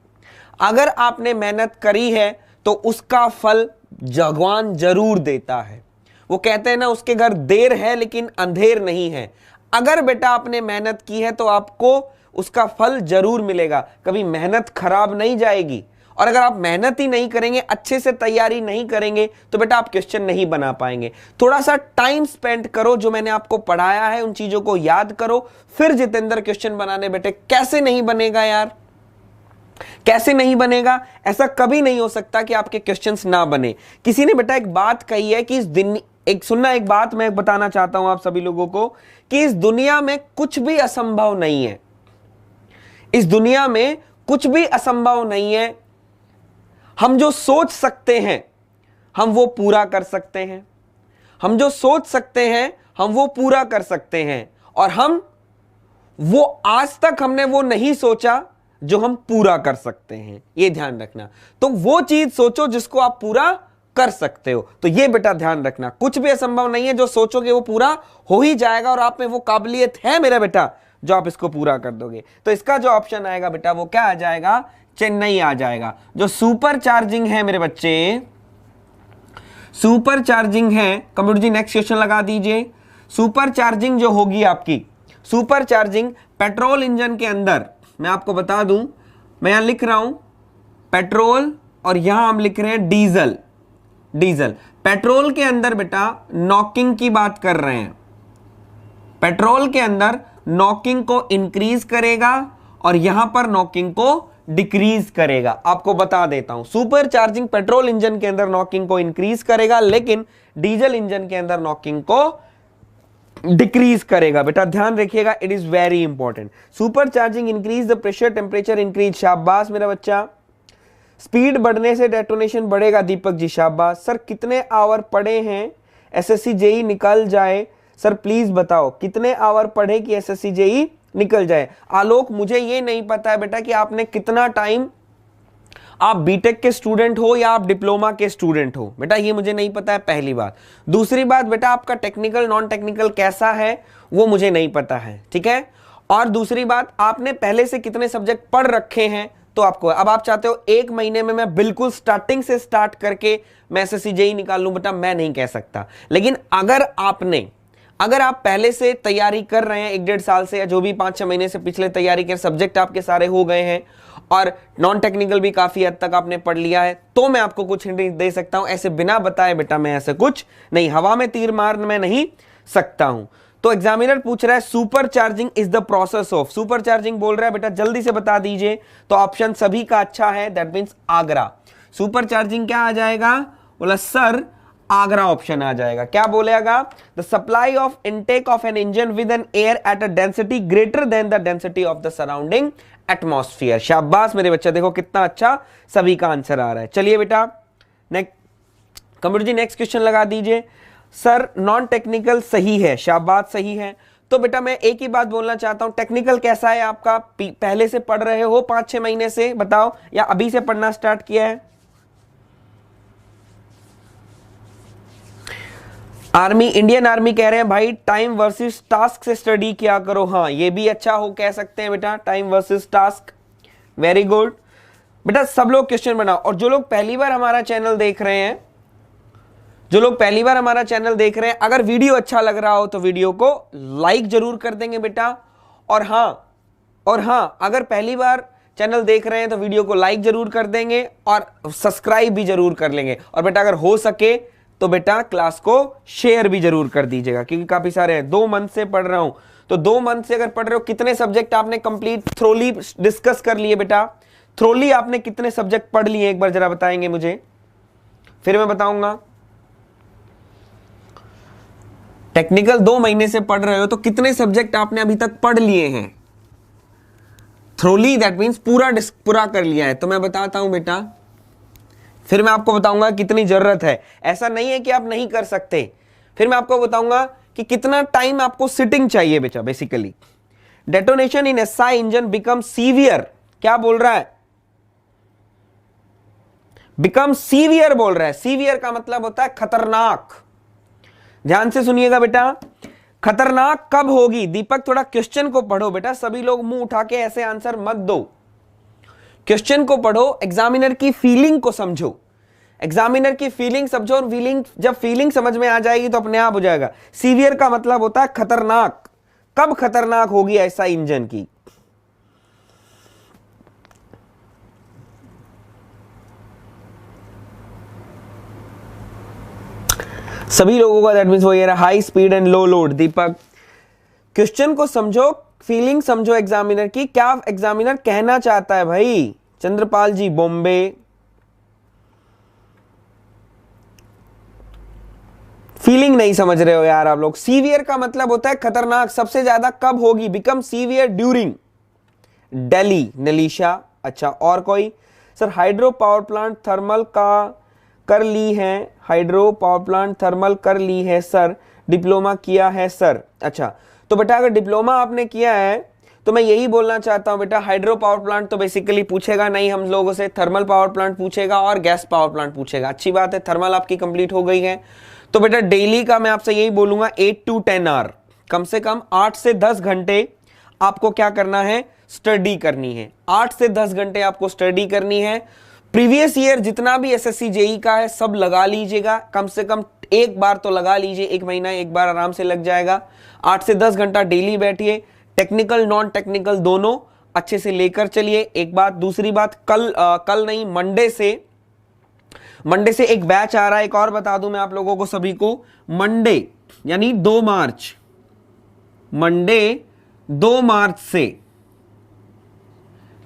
अगर आपने मेहनत करी है तो उसका फल भगवान जरूर देता है। वो कहते हैं ना, उसके घर देर है लेकिन अंधेर नहीं है। अगर बेटा आपने मेहनत की है तो आपको उसका फल जरूर मिलेगा, कभी मेहनत खराब नहीं जाएगी। और अगर आप मेहनत ही नहीं करेंगे, अच्छे से तैयारी नहीं करेंगे तो बेटा आप क्वेश्चन नहीं बना पाएंगे। थोड़ा सा टाइम स्पेंड करो, जो मैंने आपको पढ़ाया है उन चीजों को याद करो, फिर जितेंद्र क्वेश्चन बनाने बेटे। कैसे नहीं बनेगा यार, कैसे नहीं बनेगा, ऐसा कभी नहीं हो सकता कि आपके क्वेश्चंस ना बने। किसी ने बेटा एक बात कही है कि इस दिन एक सुनना, एक बात मैं बताना चाहता हूं आप सभी लोगों को कि इस दुनिया में कुछ भी असंभव नहीं है, इस दुनिया में कुछ भी असंभव नहीं है। हम जो सोच सकते हैं हम वो पूरा कर सकते हैं, हम जो सोच सकते हैं हम वो पूरा कर सकते हैं, और हम वो आज तक हमने वो नहीं सोचा जो हम पूरा कर सकते हैं, ये ध्यान रखना। तो वो चीज सोचो जिसको आप पूरा कर सकते हो, तो ये बेटा ध्यान रखना, कुछ भी असंभव नहीं है, जो सोचोगे वो पूरा हो ही जाएगा और आप में वो काबिलियत है मेरा बेटा जो आप इसको पूरा कर दोगे। तो इसका जो ऑप्शन आएगा बेटा वो क्या आ जाएगा, चेन्नई आ जाएगा। जो सुपर चार्जिंग है मेरे बच्चे, सुपर चार्जिंग है, कंप्यूटर जी नेक्स्ट क्वेश्चन लगा दीजिए। सुपर चार्जिंग जो होगी आपकी, सुपर चार्जिंग पेट्रोल इंजन के अंदर, मैं आपको बता दूं, मैं यहां लिख रहा हूं पेट्रोल और यहां हम लिख रहे हैं डीजल। डीजल पेट्रोल के अंदर बेटा नॉकिंग की बात कर रहे हैं, पेट्रोल के अंदर नॉकिंग को इंक्रीज करेगा और यहां पर नॉकिंग को डिक्रीज करेगा। आपको बता देता हूं, सुपर चार्जिंग पेट्रोल इंजन के अंदर नॉकिंग को इंक्रीज करेगा, लेकिन डीजल इंजन के अंदर नॉकिंग को डिक्रीज करेगा। बेटा ध्यान रखिएगा, it is very important. Super charging increase the pressure temperature increase, शाबाश मेरा बच्चा। स्पीड बढ़ने से डेटोनेशन बढ़ेगा, दीपक जी शाबाश। सर कितने आवर पढ़े हैं एसएससी जेई निकल जाए, सर प्लीज बताओ कितने आवर पढ़े कि एसएससी जेई निकल जाए। आलोक मुझे ये नहीं पता है बेटा कि आपने कितना टाइम आप बीटेक के स्टूडेंट हो या आप डिप्लोमा के स्टूडेंट हो, बेटा ये मुझे नहीं पता है, पहली बात। दूसरी बात बेटा आपका टेक्निकल नॉन टेक्निकल कैसा है वो मुझे नहीं पता है, ठीक है। और दूसरी बात आपने पहले से कितने सब्जेक्ट पढ़ रखे हैं, तो आपको अब आप चाहते हो एक महीने में मैं बिल्कुल स्टार्टिंग से स्टार्ट करके मैं एसएससी जेईई निकाल लूं, बेटा मैं नहीं कह सकता। लेकिन अगर आप पहले से तैयारी कर रहे हैं 1-1.5 साल से, या जो भी 5-6 महीने से पिछले तैयारी के सब्जेक्ट आपके सारे हो गए हैं और नॉन टेक्निकल भी काफी हद तक आपने पढ़ लिया है, तो मैं आपको कुछ हिंट दे सकता हूं। ऐसे बिना बताए बेटा मैं ऐसे कुछ नहीं, हवा में तीर मार मैं नहीं सकता हूं। तो एग्जामिनर पूछ रहा है super charging is the process of, super charging बोल रहा है बेटा जल्दी से बता दीजिए। तो ऑप्शन सभी का अच्छा है, that means Agra. Super charging क्या आ जाएगा, बोला सर आगरा ऑप्शन आ जाएगा। क्या बोलेगा, the supply of intake of an engine with an air at a density greater than the density of the surrounding atmosphere. शाबाश मेरे बच्चे, देखो कितना अच्छा सभी का आंसर आ रहा है। चलिए बेटा next, computer ji next question लगा दीजिए। सर नॉन टेक्निकल सही है, शाबाश सही है। तो बेटा मैं एक ही बात बोलना चाहता हूं, टेक्निकल कैसा है आपका, पहले से पढ़ रहे हो 5-6 महीने से, बताओ, या अभी से पढ़ना स्टार्ट किया है। आर्मी, इंडियन आर्मी कह रहे हैं भाई टाइम वर्सेस टास्क से स्टडी किया करो। हाँ ये भी अच्छा हो, कह सकते हैं बेटा, time versus task, very good बेटा। सब लोग क्वेश्चन बनाओ, और जो लोग पहली बार हमारा चैनल देख रहे हैं, अगर वीडियो अच्छा लग रहा हो तो वीडियो को लाइक जरूर कर देंगे बेटा। और हाँ अगर पहली बार चैनल देख रहे हैं तो वीडियो को लाइक जरूर कर देंगे और सब्सक्राइब भी जरूर कर लेंगे। और बेटा अगर हो सके तो बेटा क्लास को शेयर भी जरूर कर दीजिएगा, क्योंकि काफी सारे हैं। 2 मंथ से पढ़ रहा हूं, तो 2 मंथ से अगर पढ़ रहे हो, कितने सब्जेक्ट आपने कंप्लीट थ्रोली डिस्कस कर लिए बेटा? थ्रोली आपने कितने सब्जेक्ट पढ़ लिए, एक बार जरा बताएंगे मुझे, फिर मैं बताऊंगा। टेक्निकल 2 महीने से पढ़ रहे हो तो कितने सब्जेक्ट आपने अभी तक पढ़ लिए हैं थ्रोली, दैट मींस पूरा कर लिया है। तो मैं बताता हूं बेटा, फिर मैं आपको बताऊंगा कितनी जरूरत है। ऐसा नहीं है कि आप नहीं कर सकते, फिर मैं आपको बताऊंगा कि कितना टाइम आपको सिटिंग चाहिए बेटा। Basically detonation in SI engine become severe, क्या बोल रहा है, बिकम सीवियर बोल रहा है। सीवियर का मतलब होता है खतरनाक। ध्यान से सुनिएगा बेटा, खतरनाक कब होगी? दीपक थोड़ा क्वेश्चन को पढ़ो बेटा, सभी लोग मुंह उठा के ऐसे आंसर मत दो। क्वेश्चन को पढ़ो, एग्जामिनर की फीलिंग को समझो, एग्जामिनर की फीलिंग समझो, और जब फीलिंग समझ में आ जाएगी तो अपने आप हो जाएगा। सीवियर का मतलब होता है खतरनाक, कब खतरनाक होगी ऐसा इंजन की। सभी लोगों का दैट मींस वो ये रहा, high speed and low load. Deepak question को समझो, फीलिंग समझो एग्जामिनर की, क्या एग्जामिनर कहना चाहता है भाई। चंद्रपाल जी बॉम्बे, फीलिंग नहीं समझ रहे हो यार आप लोग। सीवियर का मतलब होता है खतरनाक, सबसे ज्यादा कब होगी, बिकम सीवियर ड्यूरिंग। दिल्ली, नलीशा, अच्छा और कोई? Sir hydro power plant thermal का कर ली है, हाइड्रो पावर प्लांट थर्मल कर ली है सर, डिप्लोमा किया है सर। अच्छा तो बेटा अगर डिप्लोमा आपने किया है तो मैं यही बोलना चाहता हूं बेटा, हाइड्रो पावर प्लांट तो बेसिकली पूछेगा नहीं हम लोगों से, थर्मल पावर प्लांट पूछेगा और गैस पावर प्लांट पूछेगा। अच्छी बात है, थर्मल आपकी कंप्लीट हो गई है। तो बेटा डेली का मैं आपसे यही बोलूंगा 8 to 10 आवर, कम से कम 8 से 10 घंटे आपको क्या करना है, स्टडी करनी है। 8 से 10 घंटे आपको स्टडी करनी है। प्रीवियस ईयर जितना भी एसएससी जेई का है सब लगा लीजिएगा, कम से कम एक बार तो लगा लीजिए, 1 महीना एक बार आराम से लग जाएगा। 8 से 10 घंटा डेली बैठिए, टेक्निकल नॉन टेक्निकल दोनों अच्छे से लेकर चलिए। एक बात, दूसरी बात, कल नहीं मंडे से एक बैच आ रहा है। एक और बता दूं मैं आप लोगों को सभी को, मंडे यानी 2 मार्च, मंडे 2 मार्च से,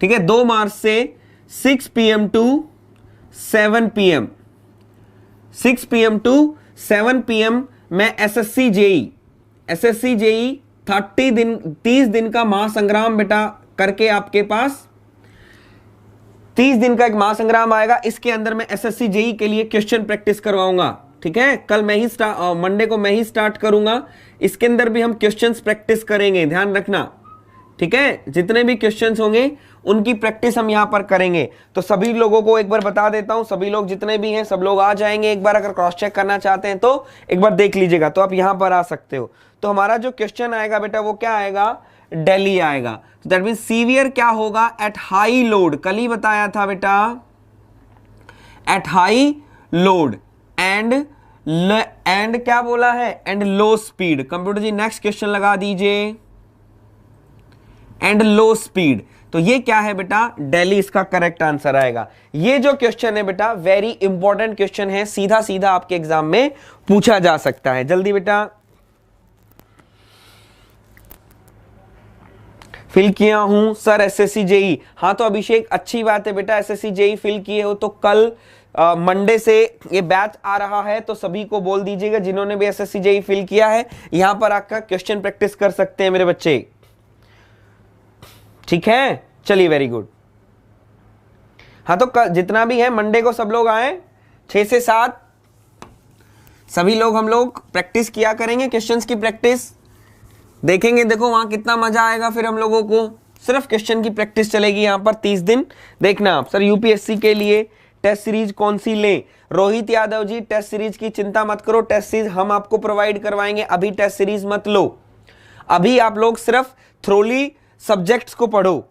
ठीक है, 2 मार्च से 6 PM to 7 PM, 6 PM to 7 PM मैं एसएससी जेई 30 दिन का महासंग्राम बेटा करके आपके पास 30 दिन का एक महासंग्राम आएगा। इसके अंदर मैं एसएससी जेई के लिए क्वेश्चन प्रैक्टिस करवाऊंगा, ठीक है। कल मैं ही मंडे को मैं ही स्टार्ट करूंगा। इसके अंदर भी हम क्वेश्चंस प्रैक्टिस करेंगे, ध्यान रखना, ठीक है, जितने भी क्वेश्चंस होंगे उनकी प्रैक्टिस हम यहां पर करेंगे। तो सभी लोगों को एक बार बता देता हूं, सभी लोग जितने भी हैं सब लोग आ जाएंगे एक बार, अगर क्रॉस चेक करना चाहते हैं तो एक बार देख लीजिएगा। तो आप यहां पर आ सकते हो। तो हमारा जो क्वेश्चन आएगा बेटा वो क्या आएगा, दिल्ली आएगा। तो दैट मीन सीवियर क्या होगा, एट हाई लोड, कल ही बताया था बेटा, एट हाई लोड एंड क्या बोला है, and low speed. Computer ji next question लगा दीजिए, एंड लो स्पीड। तो ये क्या है बेटा, दिल्ली इसका करेक्ट आंसर आएगा। ये जो क्वेश्चन है बेटा वेरी इंपॉर्टेंट क्वेश्चन है, सीधा सीधा आपके एग्जाम में पूछा जा सकता है। जल्दी बेटा, फिल किया हूं सर एसएससी जेई। हाँ तो अभिषेक अच्छी बात है बेटा, एसएससी जेई फिल किए हो तो कल मंडे से ये बैच आ रहा है, तो सभी को बोल दीजिएगा जिन्होंने भी एसएससी जेई फिल किया है यहां पर आकर क्वेश्चन प्रैक्टिस कर सकते हैं मेरे बच्चे, ठीक है। चलिए वेरी गुड। हाँ तो जितना भी है मंडे को सब लोग आए, 6 से 7 सभी लोग हम लोग प्रैक्टिस किया करेंगे, क्वेश्चंस की प्रैक्टिस देखेंगे। देखो वहां कितना मजा आएगा, फिर हम लोगों को सिर्फ क्वेश्चन की प्रैक्टिस चलेगी यहां पर 30 दिन। देखना आप सर यूपीएससी के लिए टेस्ट सीरीज कौन सी लें, रोहित यादव जी टेस्ट सीरीज की चिंता मत करो, टेस्ट सीरीज हम आपको प्रोवाइड करवाएंगे, अभी टेस्ट सीरीज मत लो। अभी आप लोग सिर्फ थ्रोली सब्जेक्ट्स को पढ़ो,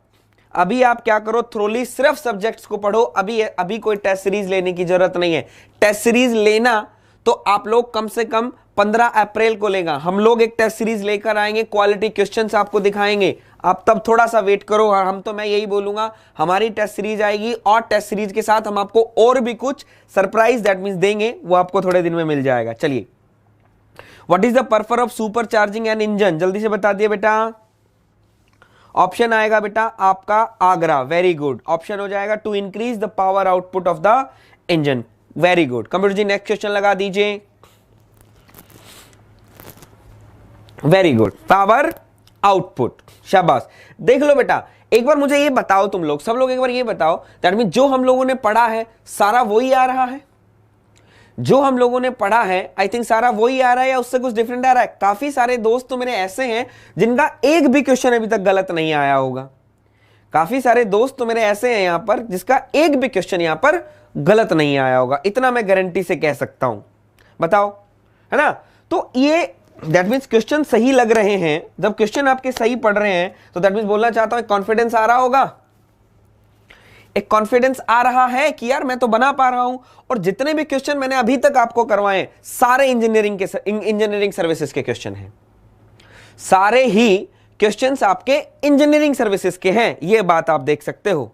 अभी आप क्या करो, थ्रोली सिर्फ सब्जेक्ट्स को पढ़ो। अभी कोई टेस्ट सीरीज लेने की जरूरत नहीं है। टेस्ट सीरीज लेना तो आप लोग कम से कम 15 अप्रैल को लेगा, हम लोग एक टेस्ट सीरीज लेकर आएंगे, क्वालिटी क्वेश्चंस आपको दिखाएंगे, आप तब थोड़ा सा वेट करो। और मैं यही बोलूंगा, हमारी टेस्ट सीरीज आएगी और टेस्ट सीरीज के साथ हम आपको और भी कुछ सरप्राइज दैट मींस देंगे, वो आपको थोड़े दिन में मिल जाएगा। चलिए, what is the purpose of supercharging an engine, जल्दी से बता दिए बेटा। ऑप्शन आएगा बेटा आपका आगरा, वेरी गुड। ऑप्शन हो जाएगा to increase the power output of the engine, very good. Computer ji next question लगा दीजिए, वेरी गुड, पावर आउटपुट, शाबाश। देख लो बेटा, एक बार मुझे ये बताओ तुम लोग सब लोग, एक बार ये बताओ दैट मीन जो हम लोगों ने पढ़ा है सारा वही आ रहा है, जो हम लोगों ने पढ़ा है आई थिंक सारा वही आ रहा है या उससे कुछ डिफरेंट आ रहा है। काफी सारे दोस्त तो मेरे ऐसे हैं जिनका एक भी क्वेश्चन अभी तक गलत नहीं आया होगा, काफी सारे दोस्त तो मेरे ऐसे हैं यहां पर जिसका एक भी क्वेश्चन यहां पर गलत नहीं आया होगा, इतना मैं गारंटी से कह सकता हूं। बताओ, है ना। तो ये दैट मीन्स क्वेश्चन सही लग रहे हैं, जब क्वेश्चन आपके सही पढ़ रहे हैं तो दैट मीन्स बोलना चाहता हूं कॉन्फिडेंस आ रहा होगा, एक कॉन्फिडेंस आ रहा है कि यार मैं तो बना पा रहा हूं। और जितने भी क्वेश्चन मैंने अभी तक आपको करवाए सारे इंजीनियरिंग सर्विसेज के क्वेश्चन हैं, सारे ही क्वेश्चंस आपके इंजीनियरिंग सर्विसेज के हैं, ये बात आप देख सकते हो,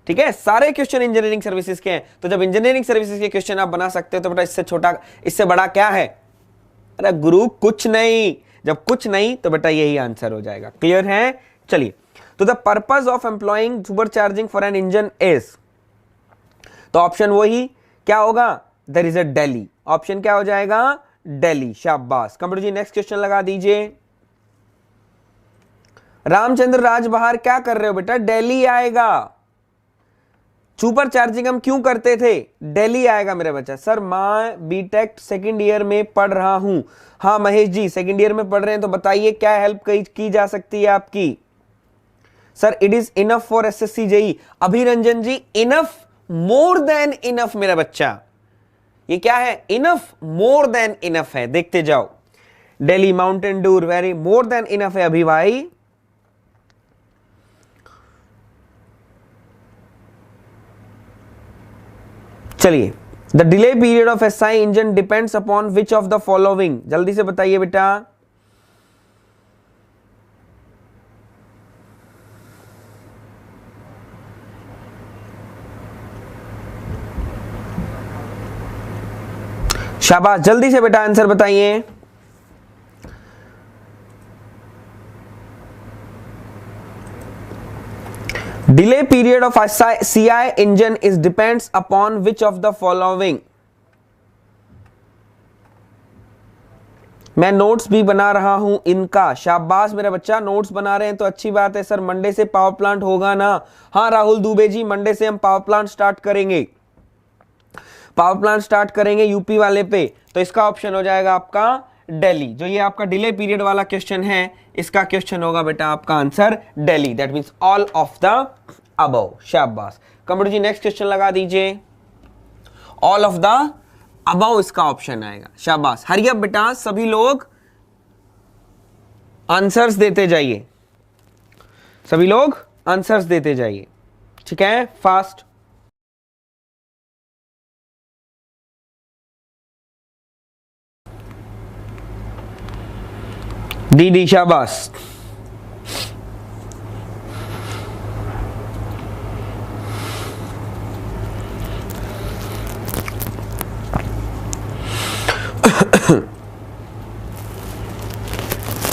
ठीक है। सारे क्वेश्चन इंजीनियरिंग सर्विसेज के हैं, तो जब इंजीनियरिंग सर्विसेज के क्वेश्चन आप बना सकते हो तो बेटा इससे छोटा इससे बड़ा क्या है। अरे गुरु कुछ नहीं, जब कुछ नहीं तो बेटा यही आंसर हो जाएगा, क्लियर है। चलिए, तो the purpose of employing supercharging for an engine is, तो ऑप्शन वही क्या होगा, there is a Delhi. Option क्या हो जाएगा, दिल्ली, शाबाश। कंप्यूटर जी नेक्स्ट क्वेश्चन लगा दीजिए। रामचंद्र राजबहार क्या कर रहे हो बेटा, दिल्ली आएगा। सुपर चार्जिंग हम क्यों करते थे, दिल्ली आएगा मेरा बच्चा। सर मैं बीटेक सेकंड ईयर में पढ़ रहा हूं। हाँ महेश जी सेकंड ईयर में पढ़ रहे हैं, तो बताइए क्या हेल्प की जा सकती है आपकी। Sir it is enough for SSC JE. Abhiranjan ji enough, more than enough मेरा बच्चा, ये क्या है, इनफ, मोर देन इनफ है, देखते जाओ। Delhi Mountain Dew, very more than enough है अभी भाई। चलिए, the delay period of SI engine depends upon which of the following, जल्दी से बताइए बेटा। शाबाश, जल्दी से बेटा आंसर बताइए। Delay period of CI engine is depends upon which of the following. मैं नोट्स भी बना रहा हूं इनका, शाबाश मेरा बच्चा, नोट्स बना रहे हैं तो अच्छी बात है। सर मंडे से पावर प्लांट होगा ना। हाँ राहुल दुबे जी, मंडे से हम पावर प्लांट स्टार्ट करेंगे, पावर प्लांट स्टार्ट करेंगे यूपी वाले पे। तो इसका ऑप्शन हो जाएगा आपका दिल्ली। जो ये आपका डिले पीरियड वाला क्वेश्चन है, इसका क्वेश्चन होगा बेटा आपका answer Delhi. That means all of the above. शाबाश। कंप्यूटर जी नेक्स्ट क्वेश्चन लगा दीजिए। ऑल ऑफ द अबव इसका ऑप्शन आएगा। शाबाश। हरी अप बेटा, सभी लोग आंसर्स देते जाइए, सभी लोग आंसर्स देते जाइए, ठीक है, फास्ट। डी शाबाश।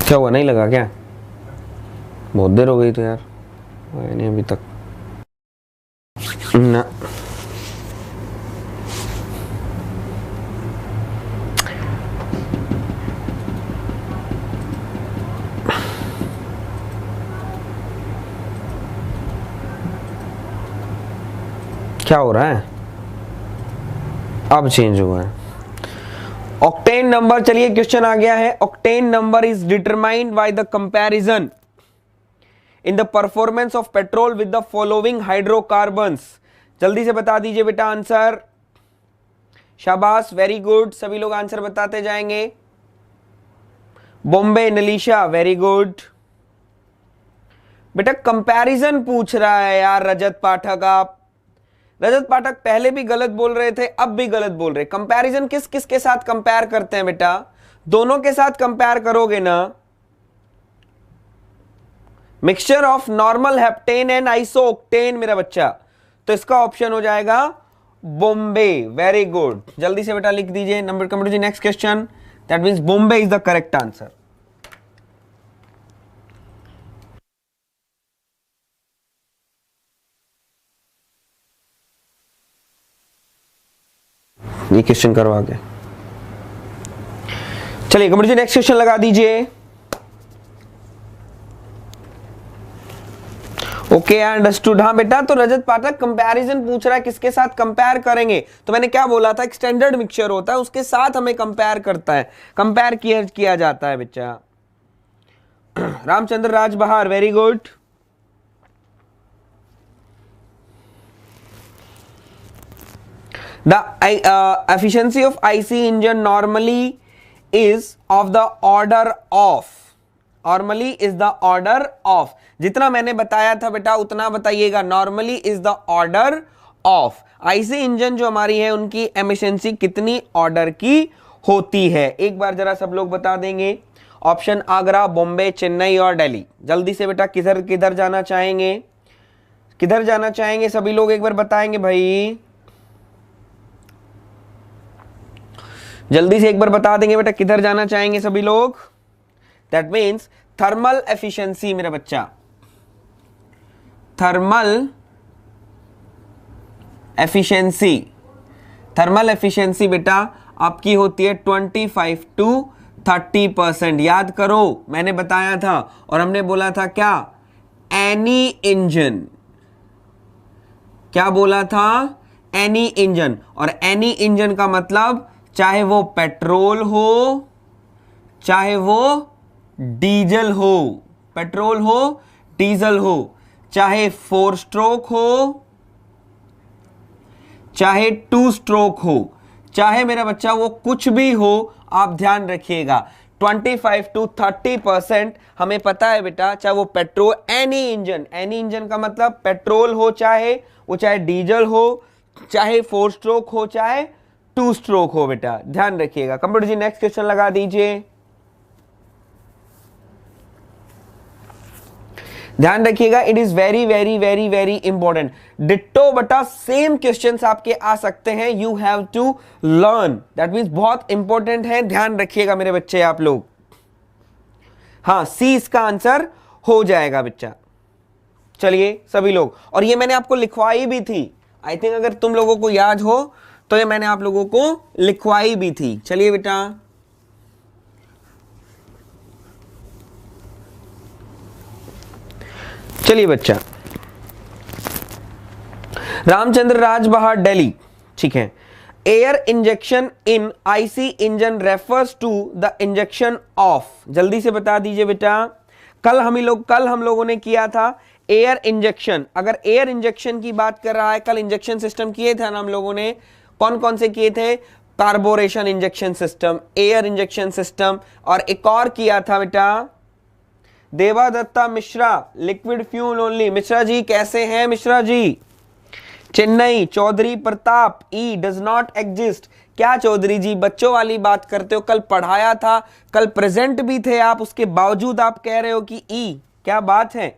क्या हुआ, नहीं लगा क्या? बहुत देर हो गई तो यार, नहीं अभी तक ना। क्या हो रहा है? अब चेंज हुआ है। ऑक्टेन नंबर, चलिए क्वेश्चन आ गया है। Octane number is determined by the comparison in the performance of petrol with the following hydrocarbons. जल्दी से बता दीजिए बेटा आंसर। शाबाश, वेरी गुड, सभी लोग आंसर बताते जाएंगे। बॉम्बे नलीशा, वेरी गुड बेटा। कंपैरिजन पूछ रहा है यार रजत पाठक। आप रजत पाठक पहले भी गलत बोल रहे थे, अब भी गलत बोल रहे। कंपैरिजन किस किस के साथ कंपेयर करते हैं बेटा? दोनों के साथ कंपेयर करोगे ना। Mixture of normal heptane and isooctane मेरा बच्चा, तो इसका ऑप्शन हो जाएगा बॉम्बे। वेरी गुड, जल्दी से बेटा लिख दीजिए। Number computer ji next question. That means Bombay is the correct answer. ये क्वेश्चन करवा के चलिए कंप्यूटर जी नेक्स्ट क्वेश्चन लगा दीजिए। Okay understood. हाँ बेटा, तो रजत पाठक कंपैरिजन पूछ रहा है, किसके साथ कंपेयर करेंगे? तो मैंने क्या बोला था, एक स्टैंडर्ड मिक्सचर होता है, उसके साथ हमें कंपेयर करता है, कंपेयर किया जाता है बच्चा। Ramchandra Rajbahar, very good. The efficiency of IC engine normally is of the order of, normally is the order of, जितना मैंने बताया था बेटा उतना बताइएगा। Normally is the order of. IC engine जो हमारी है उनकी एफिशिएंसी कितनी ऑर्डर की होती है? एक बार जरा सब लोग बता देंगे। ऑप्शन आगरा, बॉम्बे, चेन्नई और दिल्ली। जल्दी से बेटा किधर किधर जाना चाहेंगे, किधर जाना चाहेंगे सभी लोग एक बार बताएंगे भाई। जल्दी से एक बार बता देंगे बेटा किधर जाना चाहेंगे सभी लोग। दैट मीन्स थर्मल एफिशिएंसी मेरा बच्चा, थर्मल एफिशिएंसी, थर्मल एफिशिएंसी बेटा आपकी होती है 25 to 30%। याद करो मैंने बताया था, और हमने बोला था क्या, एनी इंजन, क्या बोला था, एनी इंजन। और एनी इंजन का मतलब चाहे वो पेट्रोल हो चाहे वो डीजल हो, पेट्रोल हो डीजल हो, चाहे 4 स्ट्रोक हो चाहे 2 स्ट्रोक हो, चाहे मेरा बच्चा वो कुछ भी हो, आप ध्यान रखिएगा 25 to 30% हमें पता है बेटा। चाहे वो petrol, any engine, any engine का मतलब पेट्रोल हो चाहे वो, चाहे डीजल हो, चाहे 4 स्ट्रोक हो चाहे 2 स्ट्रोक हो बेटा, ध्यान रखिएगा। कंप्यूटर जी नेक्स्ट क्वेश्चन लगा दीजिए। ध्यान रखिएगा, it is very very very very important. Ditto बटा सेम क्वेश्चंस आपके आ सकते हैं, you have to learn, that means बहुत इंपॉर्टेंट है, ध्यान रखिएगा मेरे बच्चे आप लोग। हाँ, सी इसका आंसर हो जाएगा बच्चा। चलिए सभी लोग, और ये मैंने आपको लिखवाई भी थी, आई थिंक अगर तुम लोगों को याद हो तो ये मैंने आप लोगों को लिखवाई भी थी। चलिए बेटा, चलिए बच्चा, रामचंद्र राजबहार दिल्ली, ठीक है। Air injection in IC engine refers to the injection of, जल्दी से बता दीजिए बेटा। कल हम लोगों ने किया था एयर इंजेक्शन। अगर एयर इंजेक्शन की बात कर रहा है, कल इंजेक्शन सिस्टम किए थे ना हम लोगों ने, कौन कौन से किए थे? Carburation injection system, air injection system, और एक और किया था बेटा Devadatta Mishra, liquid fuel only. Mishra ji कैसे हैं Mishra ji? Chennai Chaudhary Pratap, E does not exist. क्या चौधरी जी बच्चों वाली बात करते हो? कल पढ़ाया था, कल प्रेजेंट भी थे आप, उसके बावजूद आप कह रहे हो कि ई। क्या बात है?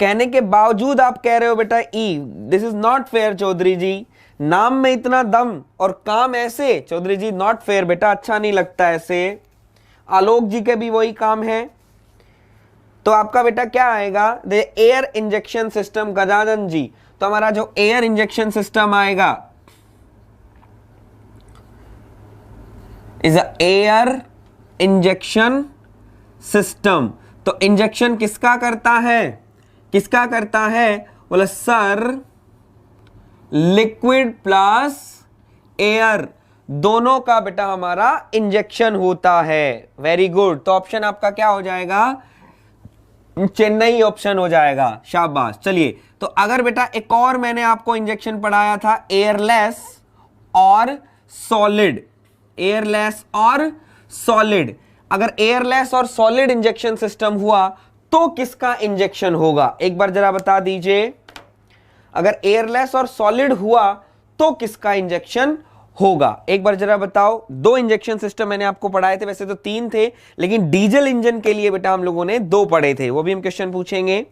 कहने के बावजूद आप कह रहे हो बेटा E. This is not fair Chaudhary ji. नाम में इतना दम और काम ऐसे, चौधरी जी नॉट फेयर बेटा, अच्छा नहीं लगता ऐसे। आलोक जी के भी वही काम है। तो आपका बेटा क्या आएगा? The air injection system. Gajanan ji, तो हमारा जो एयर इंजेक्शन सिस्टम आएगा is a air injection system. तो इंजेक्शन किसका करता है? किसका करता है? बोला सर लिक्विड प्लस एयर दोनों का बेटा हमारा इंजेक्शन होता है। Very good. तो ऑप्शन आपका क्या हो जाएगा? चेन्नई ऑप्शन हो जाएगा। शाबाश। चलिए, तो अगर बेटा एक और मैंने आपको इंजेक्शन पढ़ाया था एयरलेस और सॉलिड, एयरलेस और सॉलिड। अगर एयरलेस और सॉलिड इंजेक्शन सिस्टम हुआ तो किसका इंजेक्शन होगा? एक बार जरा बता दीजिए। अगर एयरलेस और सॉलिड हुआ तो किसका इंजेक्शन होगा? एक बार जरा बताओ। दो इंजेक्शन सिस्टम मैंने आपको पढ़ाए थे, वैसे तो तीन थे, लेकिन डीजल इंजन के लिए बेटा हम लोगों ने दो पढ़े थे, वो भी हम क्वेश्चन पूछेंगे।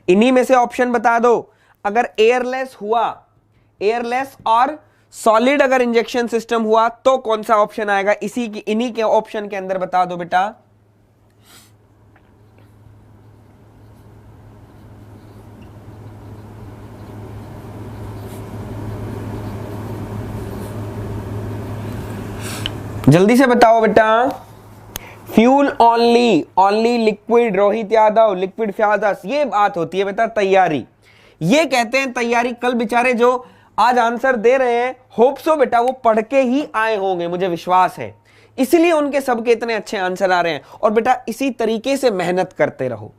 इन्हीं में से ऑप्शन बता दो। अगर एयरलेस हुआ, एयरलेस और सॉलिड अगर इंजेक्शन सिस्टम हुआ तो कौन सा ऑप्शन आएगा? इन्हीं के ऑप्शन के अंदर बता दो बेटा। जल्दी से बताओ बेटा। Fuel only, only liquid, Rohit Yadav, liquid फ्यादस। ये बात होती है बेटा तैयारी, ये कहते हैं तैयारी। कल बेचारे जो आज आंसर दे रहे हैं, होप सो बेटा वो पढ़ के ही आए होंगे, मुझे विश्वास है, इसलिए उनके सबके इतने अच्छे आंसर आ रहे हैं। और बेटा इसी तरीके से मेहनत करते रहो।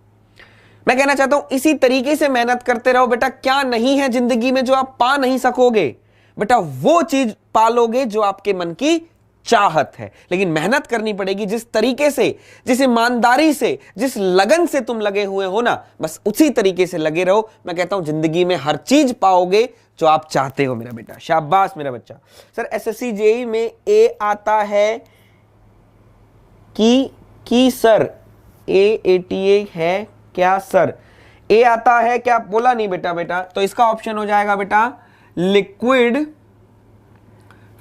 मैं कहना चाहता हूं इसी तरीके से मेहनत करते रहो बेटा। क्या नहीं है जिंदगी में जो आप पा नहीं सकोगे? बेटा वो चीज पालोगे जो आपके मन की चाहत है, लेकिन मेहनत करनी पड़ेगी। जिस तरीके से, जिस ईमानदारी से, जिस लगन से तुम लगे हुए हो ना, बस उसी तरीके से लगे रहो। मैं कहता हूं जिंदगी में हर चीज पाओगे जो आप चाहते हो मेरा बेटा। शाबाश मेरा बच्चा। सर एसएससी जेईई में ए आता है कि सर AATA है क्या सर? ए आता है क्या? बोला नहीं बेटा। बेटा तो इसका ऑप्शन हो जाएगा बेटा liquid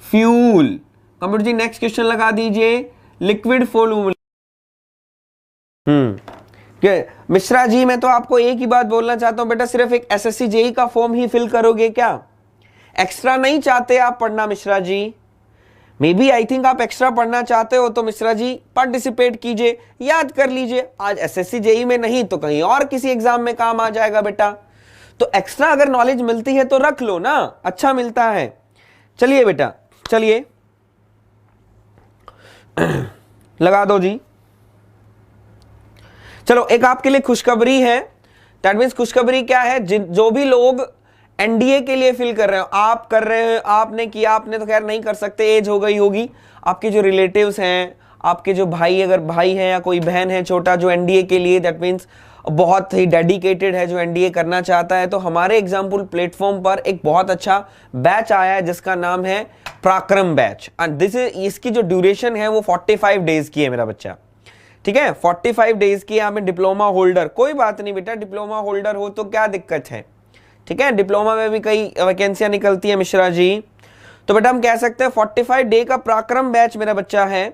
fuel. Computer ji next question लगा दीजिए। Liquid fuel. मिश्रा जी मैं तो आपको एक ही बात बोलना चाहता हूं बेटा, सिर्फ एक एसएससी जेईई का फॉर्म ही फिल करोगे क्या? एक्स्ट्रा नहीं चाहते आप पढ़ना Mishra ji? May B I think आप एक्स्ट्रा पढ़ना चाहते हो तो मिश्रा जी पार्टिसिपेट कीजिए, याद कर लीजिए। आज एसएससी जेईई में नहीं तो कहीं और किसी एग्जाम में काम आ जाएगा बेटा। तो एक्स्ट्रा अगर नॉलेज मिलती है तो रख लो ना, अच्छा मिलता है। चलिए बेटा, चलिए लगा दो जी। चलो एक आपके लिए खुशखबरी है। दैट मीन्स खुशखबरी क्या है? जो भी लोग एनडीए के लिए फिल कर रहे हो, आप कर रहे हो, आपने किया, आपने तो खैर नहीं कर सकते, एज हो गई होगी। आपके जो रिलेटिव्स हैं, आपके जो भाई, अगर भाई है या कोई बहन है छोटा जो एनडीए के लिए, दैट मीन्स बहुत ही डेडिकेटेड है, जो एनडीए करना चाहता है, तो हमारे एग्जाम्पल प्लेटफॉर्म पर एक बहुत अच्छा बैच आया है जिसका नाम है पराक्रम बैच। एंड दिस इज, इसकी जो ड्यूरेशन है वो 45 डेज की है मेरा बच्चा। ठीक है, 45 डेज की। आप में डिप्लोमा होल्डर, कोई बात नहीं बेटा, डिप्लोमा होल्डर हो तो क्या दिक्कत है? ठीक है, डिप्लोमा में भी कई वैकेंसियां निकलती है मिश्रा जी। तो बेटा हम कह सकते हैं 45 डे का पराक्रम बैच मेरा बच्चा है।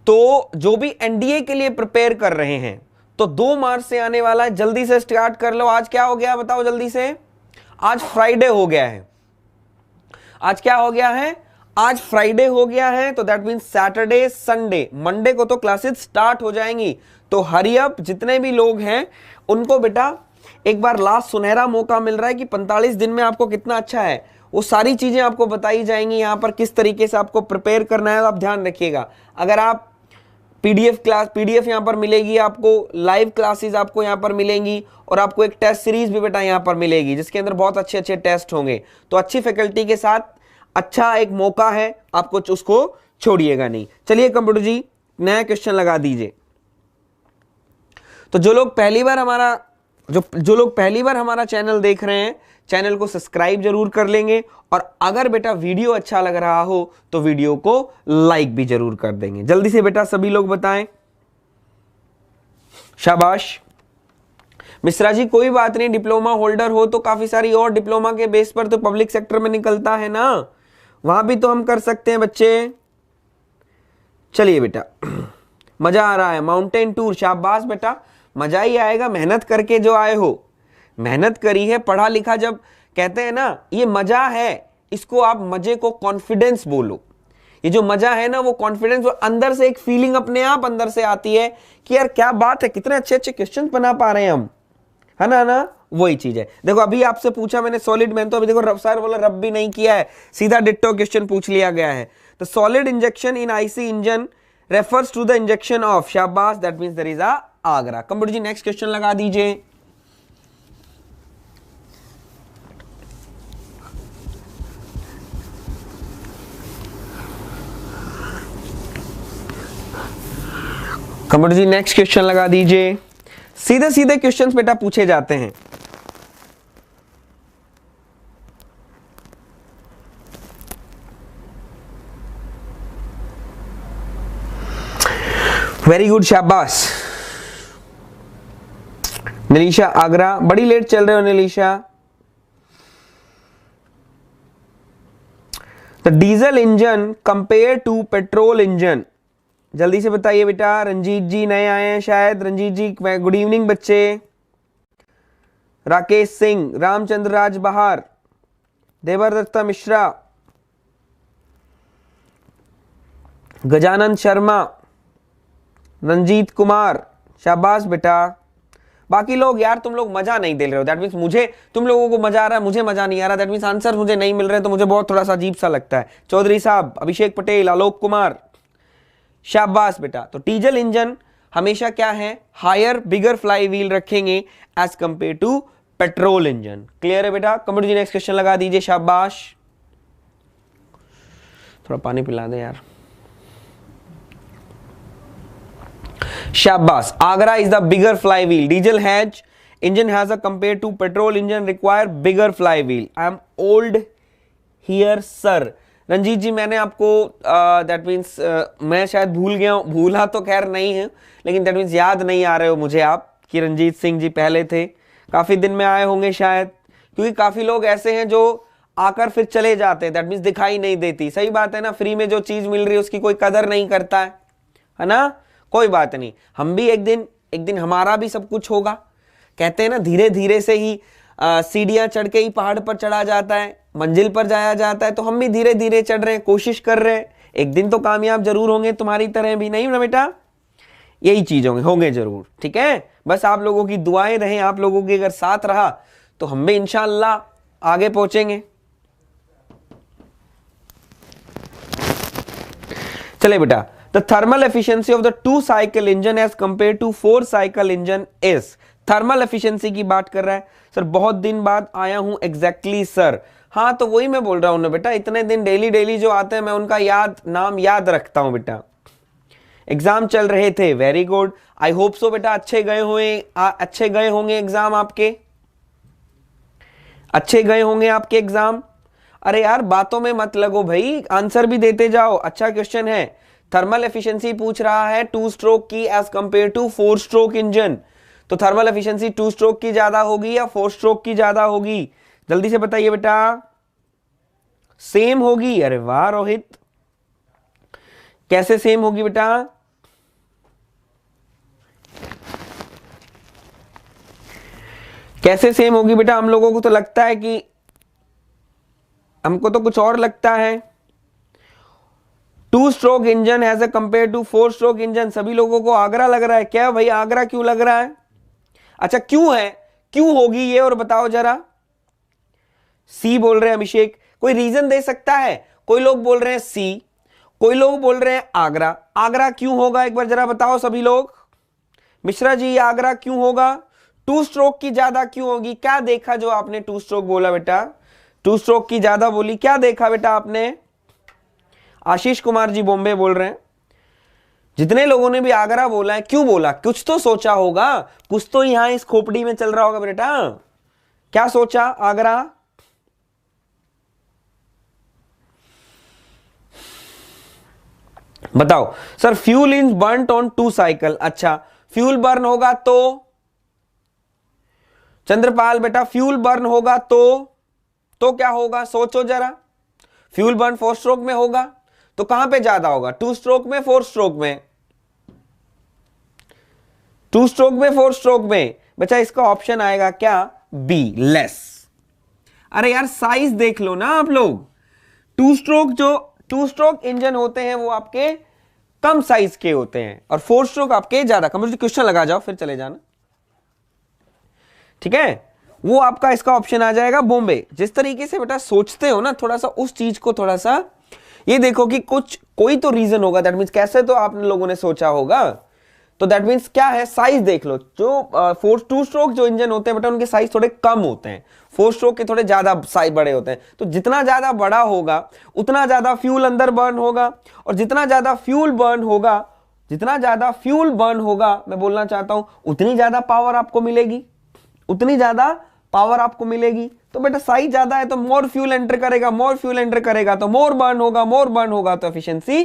तो जो भी एनडीए के लिए प्रिपेयर कर रहे हैं तो 2 मार्च से आने वाला है, जल्दी से स्टार्ट कर लो। आज क्या हो गया बताओ जल्दी से? आज फ्राइडे हो गया है। आज क्या हो गया है? आज फ्राइडे हो गया है। तो that means Saturday, Sunday, Monday को तो क्लासेस स्टार्ट हो जाएंगी। तो हरी अप, जितने भी लोग हैं उनको बेटा एक बार लास्ट सुनहरा मौका मिल रहा है कि 45 दिन में आपको कितना अच्छा है, वो सारी चीजें आपको बताई जाएंगी यहाँ पर, किस तरीके से आपको प्रिपेयर करना है। तो आप ध्यान रखिएगा, अगर आप पीडीएफ यहाँ पर मिलेगी आपको, लाइव क्लासेस आपको यहाँ पर मिलेंगी, और आपको एक टेस्ट सीरीज भी बेटा यहाँ पर मिलेगी जिसके अंदर बहुत अच्छे अच्छे टेस्ट होंगे। तो अच्छी फैकल्टी के साथ अच्छा एक मौका है, आपको उसको छोड़िएगा नहीं। चलिए कंप्यूटर जी नया क्वेश्चन लगा दीजिए। तो जो लोग पहली बार हमारा चैनल देख रहे हैं, चैनल को सब्सक्राइब जरूर कर लेंगे, और अगर बेटा वीडियो अच्छा लग रहा हो तो वीडियो को लाइक भी जरूर कर देंगे। जल्दी से बेटा सभी लोग बताएं। शाबाश मिश्रा जी, कोई बात नहीं, डिप्लोमा होल्डर हो तो काफी सारी और डिप्लोमा के बेस पर तो पब्लिक सेक्टर में निकलता है ना, वहां भी तो हम कर सकते हैं बच्चे। चलिए बेटा मजा आ रहा है, माउंटेन टूर, शाबाश बेटा, मजा ही आएगा। मेहनत करके जो आए हो, मेहनत करी है, पढ़ा लिखा, जब कहते हैं ना ये मजा है, इसको आप मजे को कॉन्फिडेंस बोलो। ये जो मजा है ना वो कॉन्फिडेंस, और अंदर से एक फीलिंग अपने आप अंदर से आती है कि यार क्या बात है, कितने अच्छे अच्छे क्वेश्चन बना पा रहे हैं हम, है ना, वही चीज है। देखो अभी आपसे पूछा मैंने सॉलिड, मैंने तो अभी देखो रब सर बोला रब भी नहीं किया है, सीधा डिट्टो क्वेश्चन पूछ लिया गया है। तो solid injection in IC engine refers to the injection of, शाबाश, that means there is a Agra. Computer ji next question लगा दीजिए। कंप्यूटर जी नेक्स्ट क्वेश्चन लगा दीजिए। सीधे सीधे क्वेश्चंस बेटा पूछे जाते हैं। वेरी गुड, शाबाश नीलिशा आगरा, बड़ी लेट चल रहे हो Nilisha. The diesel engine compare to petrol engine, जल्दी से बताइए बेटा। रंजीत जी नए आए हैं शायद, रंजीत जी गुड इवनिंग बच्चे। राकेश सिंह, रामचंद्र राज बहार, देवरदत्ता मिश्रा, गजानंद शर्मा, रंजीत कुमार, शाबाश बेटा। बाकी लोग यार तुम लोग मजा नहीं दे रहे हो, दैट मीन्स मुझे, तुम लोगों को मजा आ रहा है, मुझे मजा नहीं आ रहा, दैट मीन्स आंसर मुझे नहीं मिल रहे, तो मुझे बहुत थोड़ा सा अजीब सा लगता है। चौधरी साहब, अभिषेक पटेल, आलोक कुमार, शाबाश बेटा। तो डीजल इंजन हमेशा क्या है, हायर बिगर फ्लाई व्हील रखेंगे as compare to petrol engine. Clear है बेटा। कंप्यूटर जी नेक्स्ट क्वेश्चन लगा दीजिए, शाबाश। थोड़ा पानी पिला दे यार, शाबाश। Agra is the bigger fly wheel, diesel has engine has a compared to petrol engine require bigger flywheel. I am old here sir. Ranjeet ji मैंने आपको दैट मीन्स मैं शायद भूल गया हूँ, भूला तो खैर नहीं है, लेकिन दैट मीन्स याद नहीं आ रहे हो मुझे आप कि रंजीत सिंह जी पहले थे, काफ़ी दिन में आए होंगे शायद, क्योंकि काफ़ी लोग ऐसे हैं जो आकर फिर चले जाते हैं, दैट मीन्स दिखाई नहीं देती। सही बात है ना, फ्री में जो चीज़ मिल रही है उसकी कोई कदर नहीं करता है ना। कोई बात नहीं, हम भी एक दिन हमारा भी सब कुछ होगा। कहते हैं ना धीरे धीरे से ही सीढ़ियां चढ़ के ही पहाड़ पर चढ़ा जाता है, मंजिल पर जाया जाता है। तो हम भी धीरे धीरे चढ़ रहे हैं, कोशिश कर रहे हैं, एक दिन तो कामयाब जरूर होंगे तुम्हारी तरह भी, नहीं ना बेटा, यही चीज होंगे जरूर। ठीक है, बस आप लोगों की दुआएं रहें, आप लोगों के अगर साथ रहा तो हम भी इंशाअल्लाह आगे पहुंचेंगे। चले बेटा, the thermal efficiency of the 2 cycle engine as compare to 4 cycle engine is. Thermal efficiency की बात कर रहा है सर, बहुत दिन बाद आया हूं एग्जैक्टली सर। हाँ तो वही मैं बोल रहा हूं ना बेटा, इतने दिन डेली जो आते हैं मैं उनका नाम याद रखता हूं बेटा। एग्जाम चल रहे थे, very good, I hope so बेटा अच्छे गए होंगे एग्जाम आपके, अच्छे गए होंगे आपके एग्जाम। अरे यार बातों में मत लगो भाई, आंसर भी देते जाओ। अच्छा क्वेश्चन है, थर्मल एफिशिएंसी पूछ रहा है 2 स्ट्रोक की as compare to 4 stroke engine. तो थर्मल एफिशिएंसी 2 स्ट्रोक की ज्यादा होगी या 4 स्ट्रोक की ज्यादा होगी, जल्दी से बताइए बेटा। सेम होगी। अरे वाह रोहित, कैसे सेम होगी बेटा? कैसे सेम होगी बेटा? हम लोगों को तो लगता है कि, हमको तो कुछ और लगता है। 2 stroke engine as a compare to 4 stroke engine, सभी लोगों को आगरा लग रहा है क्या भाई? आगरा क्यों लग रहा है? अच्छा क्यों है, क्यों होगी ये और बताओ जरा। सी बोल रहे हैं अभिषेक, कोई रीजन दे सकता है? कोई लोग बोल रहे हैं सी, कोई लोग बोल रहे हैं आगरा। आगरा क्यों होगा एक बार जरा बताओ सभी लोग। मिश्रा जी आगरा क्यों होगा? टू स्ट्रोक की ज्यादा क्यों होगी? क्या देखा जो आपने टू स्ट्रोक बोला बेटा? टू स्ट्रोक की ज्यादा बोली, क्या देखा बेटा आपने? आशीष कुमार जी बॉम्बे बोल रहे हैं। जितने लोगों ने भी आगरा बोला है, क्यों बोला? कुछ तो सोचा होगा, कुछ तो यहां इस खोपड़ी में चल रहा होगा बेटा। क्या सोचा? आगरा। बताओ sir. Fuel is burned on two cycle. अच्छा, फ्यूल बर्न होगा तो चंद्रपाल बेटा, फ्यूल बर्न होगा तो क्या होगा? सोचो जरा। फ्यूल बर्न 4 स्ट्रोक में होगा तो कहां पे ज्यादा होगा? 2 स्ट्रोक में, 4 स्ट्रोक में? 2 स्ट्रोक में, 4 स्ट्रोक में? बच्चा इसका ऑप्शन आएगा क्या? B, less. अरे यार साइज देख लो ना आप लोग। 2 स्ट्रोक जो 2 स्ट्रोक इंजन होते हैं वो आपके कम साइज के होते हैं और 4 स्ट्रोक आपके ज्यादा। कंप्यूटर क्वेश्चन लगा जाओ फिर चले जाना, ठीक है? वो आपका इसका ऑप्शन आ जाएगा बॉम्बे। जिस तरीके से बेटा सोचते हो ना, थोड़ा सा उस चीज को थोड़ा सा ये देखो कि कोई तो रीजन होगा। दैट मींस कैसे तो आप लोगों ने सोचा होगा, तो दैट मींस क्या है? साइज देख लो। जो 2 स्ट्रोक जो इंजन होते हैं बेटा उनके साइज थोड़े कम होते हैं, 4 स्ट्रोक के थोड़े ज्यादा साइज बड़े होते हैं। तो जितना ज्यादा बड़ा होगा उतना ज्यादा फ्यूल अंदर बर्न होगा, और जितना ज्यादा फ्यूल बर्न होगा, जितना ज्यादा फ्यूल बर्न होगा, मैं बोलना चाहता हूं उतनी ज्यादा पावर आपको मिलेगी, उतनी ज्यादा पावर आपको मिलेगी। तो बेटा साइज ज्यादा है तो मोर फ्यूल एंटर करेगा, मोर फ्यूल एंटर करेगा तो मोर बर्न होगा, मोर बर्न होगा तो एफिशिएंसी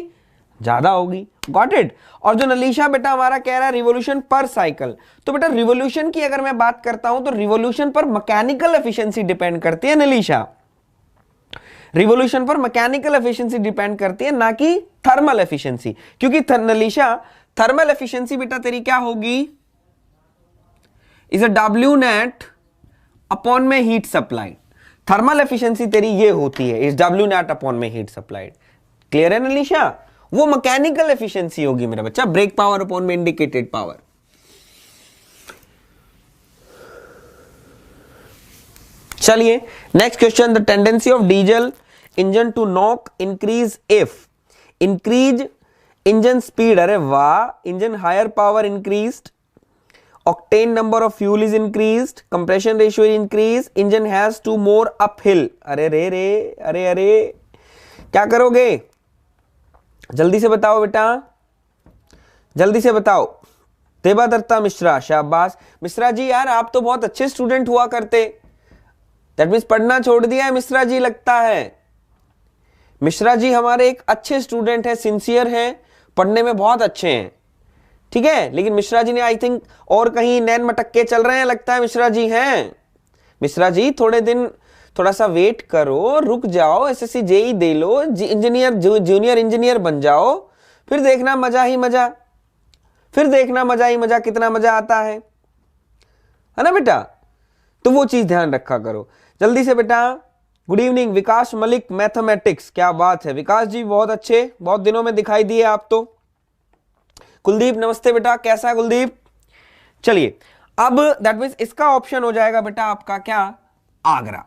ज्यादा होगी। Got it? और जो नलीशा बेटा हमारा कह रहा है रिवोल्यूशन पर साइकिल, तो बेटा रिवोल्यूशन की अगर मैं बात करता हूं तो रिवोल्यूशन पर मैकेनिकल एफिशिएंसी डिपेंड करती है नलीशा। रिवोल्यूशन पर मैकेनिकल एफिशिएंसी डिपेंड करती है, ना कि थर्मल एफिशिएंसी। क्योंकि नलीशा थर्मल एफिशिएंसी बेटा तेरी क्या होगी? Is a W net upon में हीट सप्लाइड। थर्मल एफिशिएंसी तेरी ये होती है, इज W नेट अपॉन में हीट सप्लाइड। क्लियर है नलीशा? वो मैकेनिकल एफिशिएंसी होगी मेरा बच्चा, ब्रेक पावर अपॉन में इंडिकेटेड पावर। चलिए next question. The tendency of diesel engine to knock increase if increase engine speed. अरे वाह, engine higher power increased, octane number of fuel is increased, compression ratio is increased, engine has to more uphill। अरे रे रे, अरे अरे क्या करोगे? जल्दी से बताओ बेटा, जल्दी से बताओ। तेबा दत्ता मिश्रा, शाबाश मिश्रा जी। यार आप तो बहुत अच्छे स्टूडेंट हुआ करते, दैट मीन्स पढ़ना छोड़ दिया है मिश्रा जी लगता है। मिश्रा जी हमारे एक अच्छे स्टूडेंट है, सिंसियर हैं, पढ़ने में बहुत अच्छे हैं, ठीक है? लेकिन मिश्रा जी ने आई थिंक और कहीं नैन मटक्के चल रहे हैं लगता है मिश्रा जी हैं। मिश्रा जी थोड़े दिन थोड़ा सा वेट करो, रुक जाओ, एसएससी जेई दे लो, इंजीनियर जूनियर इंजीनियर बन जाओ, फिर देखना मजा ही मजा, फिर देखना मजा ही मजा, कितना मजा आता है ना बेटा? तो वो चीज ध्यान रखा करो। जल्दी से बेटा। गुड इवनिंग विकास मलिक, मैथमेटिक्स। क्या बात है विकास जी, बहुत अच्छे, बहुत दिनों में दिखाई दिए आप तो। कुलदीप नमस्ते बेटा, कैसा है कुलदीप? चलिए अब दैट मींस इसका ऑप्शन हो जाएगा बेटा आपका क्या? आगरा।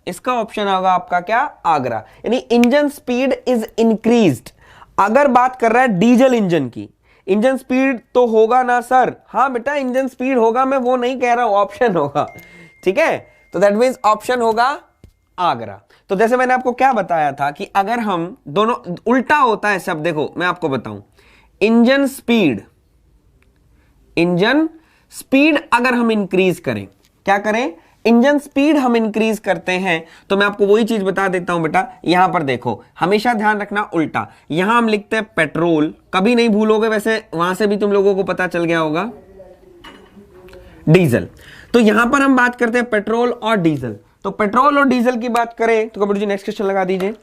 इसका ऑप्शन होगा आपका क्या? आगरा। यानी इंजन स्पीड इज इंक्रीज्ड। अगर बात कर रहा है डीजल इंजन की, इंजन स्पीड तो होगा ना सर? हाँ बेटा इंजन स्पीड होगा, मैं वो नहीं कह रहा हूं, ऑप्शन होगा, ठीक है? तो दैट मींस ऑप्शन होगा आगरा। तो जैसे मैंने आपको क्या बताया था कि अगर हम दोनों उल्टा होता है सब, देखो मैं आपको बताऊं, इंजन स्पीड अगर हम इंक्रीज करें, क्या करें? इंजन स्पीड हम इंक्रीज करते हैं, तो मैं आपको वही चीज बता देता हूं बेटा। यहां पर देखो, हमेशा ध्यान रखना उल्टा। यहां हम लिखते हैं पेट्रोल, कभी नहीं भूलोगे, वैसे वहां से भी तुम लोगों को पता चल गया होगा, डीजल। तो यहां पर हम बात करते हैं पेट्रोल और डीजल। तो पेट्रोल और डीजल की बात करें तो कंप्यूटर जी नेक्स्ट क्वेश्चन लगा दीजिए।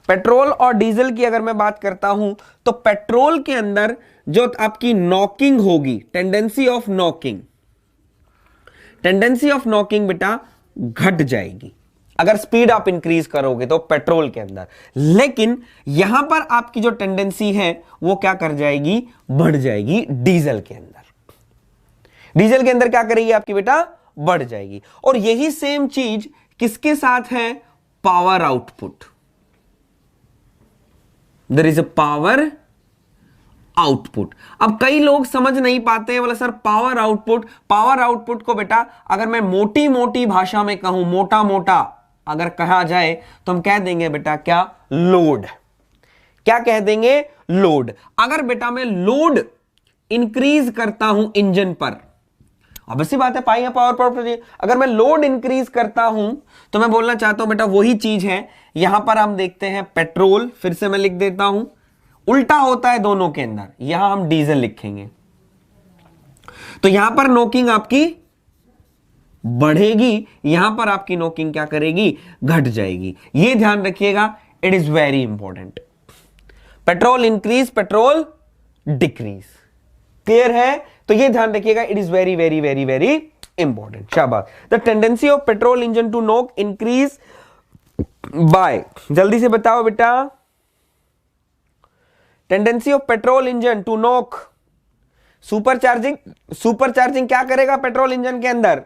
पेट्रोल और डीजल की अगर मैं बात करता हूं तो पेट्रोल के अंदर जो आपकी नॉकिंग होगी, टेंडेंसी ऑफ नॉकिंग बेटा घट जाएगी अगर स्पीड आप इंक्रीज करोगे तो पेट्रोल के अंदर। लेकिन यहां पर आपकी जो टेंडेंसी है वो क्या कर जाएगी? बढ़ जाएगी डीजल के अंदर। डीजल के अंदर क्या करेगी आपकी बेटा? बढ़ जाएगी। और यही सेम चीज किसके साथ है? Power output, there is a power output. अब कई लोग समझ नहीं पाते हैं, बोले सर पावर आउटपुट को बेटा अगर मैं मोटी मोटी भाषा में कहूं, मोटा मोटा अगर कहा जाए तो हम कह देंगे बेटा क्या, लोड। क्या कह देंगे, लोड। अगर बेटा मैं लोड इंक्रीज करता हूं इंजन पर, ऑब्वियसली बात है पाई या पावर, अगर मैं लोड इंक्रीज करता हूं तो मैं बोलना चाहता हूं बेटा वही चीज है। यहां पर हम देखते हैं पेट्रोल, फिर से मैं लिख देता हूं, उल्टा होता है दोनों के अंदर, यहां हम डीजल लिखेंगे तो यहां पर नोकिंग आपकी बढ़ेगी, यहां पर आपकी नोकिंग क्या करेगी, घट जाएगी। यह ध्यान रखिएगा, it is very important. Petrol increase, petrol decrease, clear है? तो यह ध्यान रखिएगा, it is very very very very important. शाबाश। The tendency of petrol engine to knock increase by, जल्दी से बताओ बेटा, tendency of petrol engine to knock, supercharging क्या करेगा पेट्रोल इंजन के अंदर?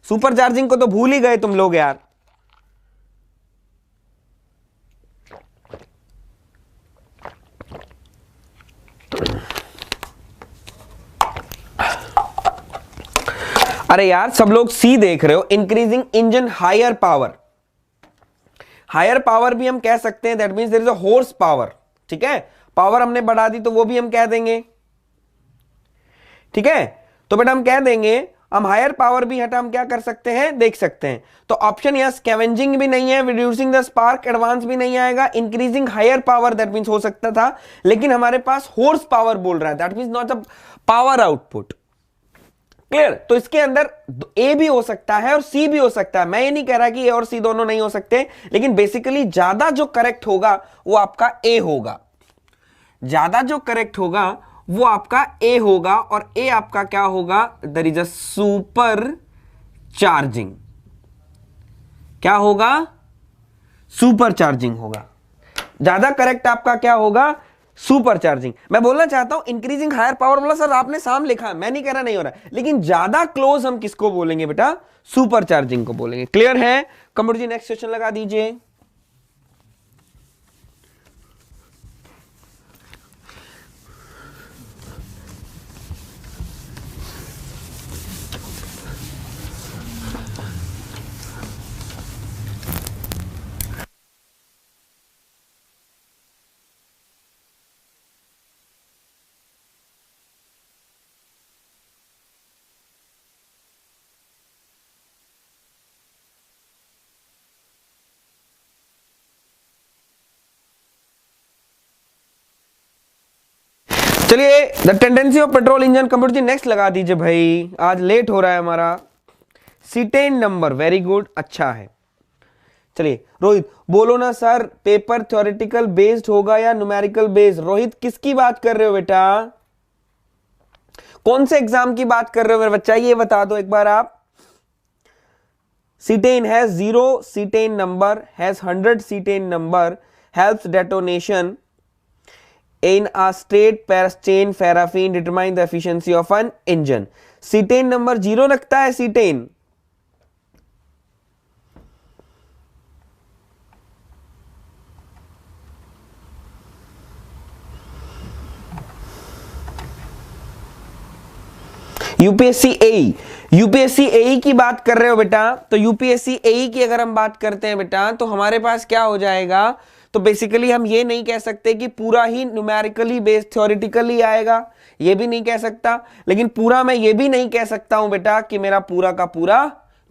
सुपरचार्जिंग को तो भूल ही गए तुम लोग यार। अरे यार सब लोग सी देख रहे हो, increasing engine higher power. Higher power भी हम कह सकते हैं, that means there is a horsepower, ठीक है? पावर हमने बढ़ा दी तो वो भी हम कह देंगे, ठीक है? तो बेटा हम कह देंगे, हम हायर पावर भी हटा हम क्या कर सकते हैं, देख सकते हैं। तो ऑप्शन यहां स्कैवेंजिंग भी नहीं है, रिड्यूसिंग द स्पार्क एडवांस भी नहीं आएगा, increasing higher power that means हो सकता था, लेकिन हमारे पास हॉर्स पावर बोल रहा है, that means not a power output. Clear? तो इसके अंदर ए भी हो सकता है और सी भी हो सकता है। मैं ये नहीं कह रहा कि ए और सी दोनों नहीं हो सकते, लेकिन बेसिकली ज्यादा जो करेक्ट होगा वो आपका ए होगा, ज्यादा जो करेक्ट होगा वो आपका ए होगा, और ए आपका क्या होगा, there is a supercharging. क्या होगा? सुपर चार्जिंग होगा। ज्यादा करेक्ट आपका क्या होगा, सुपर चार्जिंग। मैं बोलना चाहता हूं इंक्रीजिंग हायर पावर बोला सर आपने साम लिखा, मैं नहीं कह रहा नहीं हो रहा, लेकिन ज्यादा क्लोज हम किसको बोलेंगे बेटा, सुपर चार्जिंग को बोलेंगे। क्लियर है? कंप्यूटर जी नेक्स्ट क्वेश्चन लगा दीजिए। चलिए, the tendency of petrol engine, computer ji next लगा दीजिए भाई, आज लेट हो रहा है हमारा। सीटेन नंबर, वेरी गुड, अच्छा है। चलिए रोहित बोलो ना सर, पेपर थ्योरेटिकल बेस्ड होगा या न्यूमेरिकल बेस्ड? रोहित किसकी बात कर रहे हो बेटा, कौन से एग्जाम की बात कर रहे हो मेरे बच्चा, ये बता दो एक बार आप। Cetane has 0 cetane number, has 100 cetane number, helps detonation in a straight pair chain paraffin, determine the efficiency of an engine। Cetane number 0 रखता है सीटेन, यूपीएससी एई की बात कर रहे हो बेटा, तो यूपीएससी एई की अगर हम बात करते हैं बेटा तो हमारे पास क्या हो जाएगा, तो बेसिकली हम ये नहीं कह सकते कि पूरा ही न्यूमेरिकली बेस्ड थ्योरेटिकली आएगा, ये भी नहीं कह सकता, लेकिन पूरा मैं ये भी नहीं कह सकता हूं बेटा कि मेरा पूरा का पूरा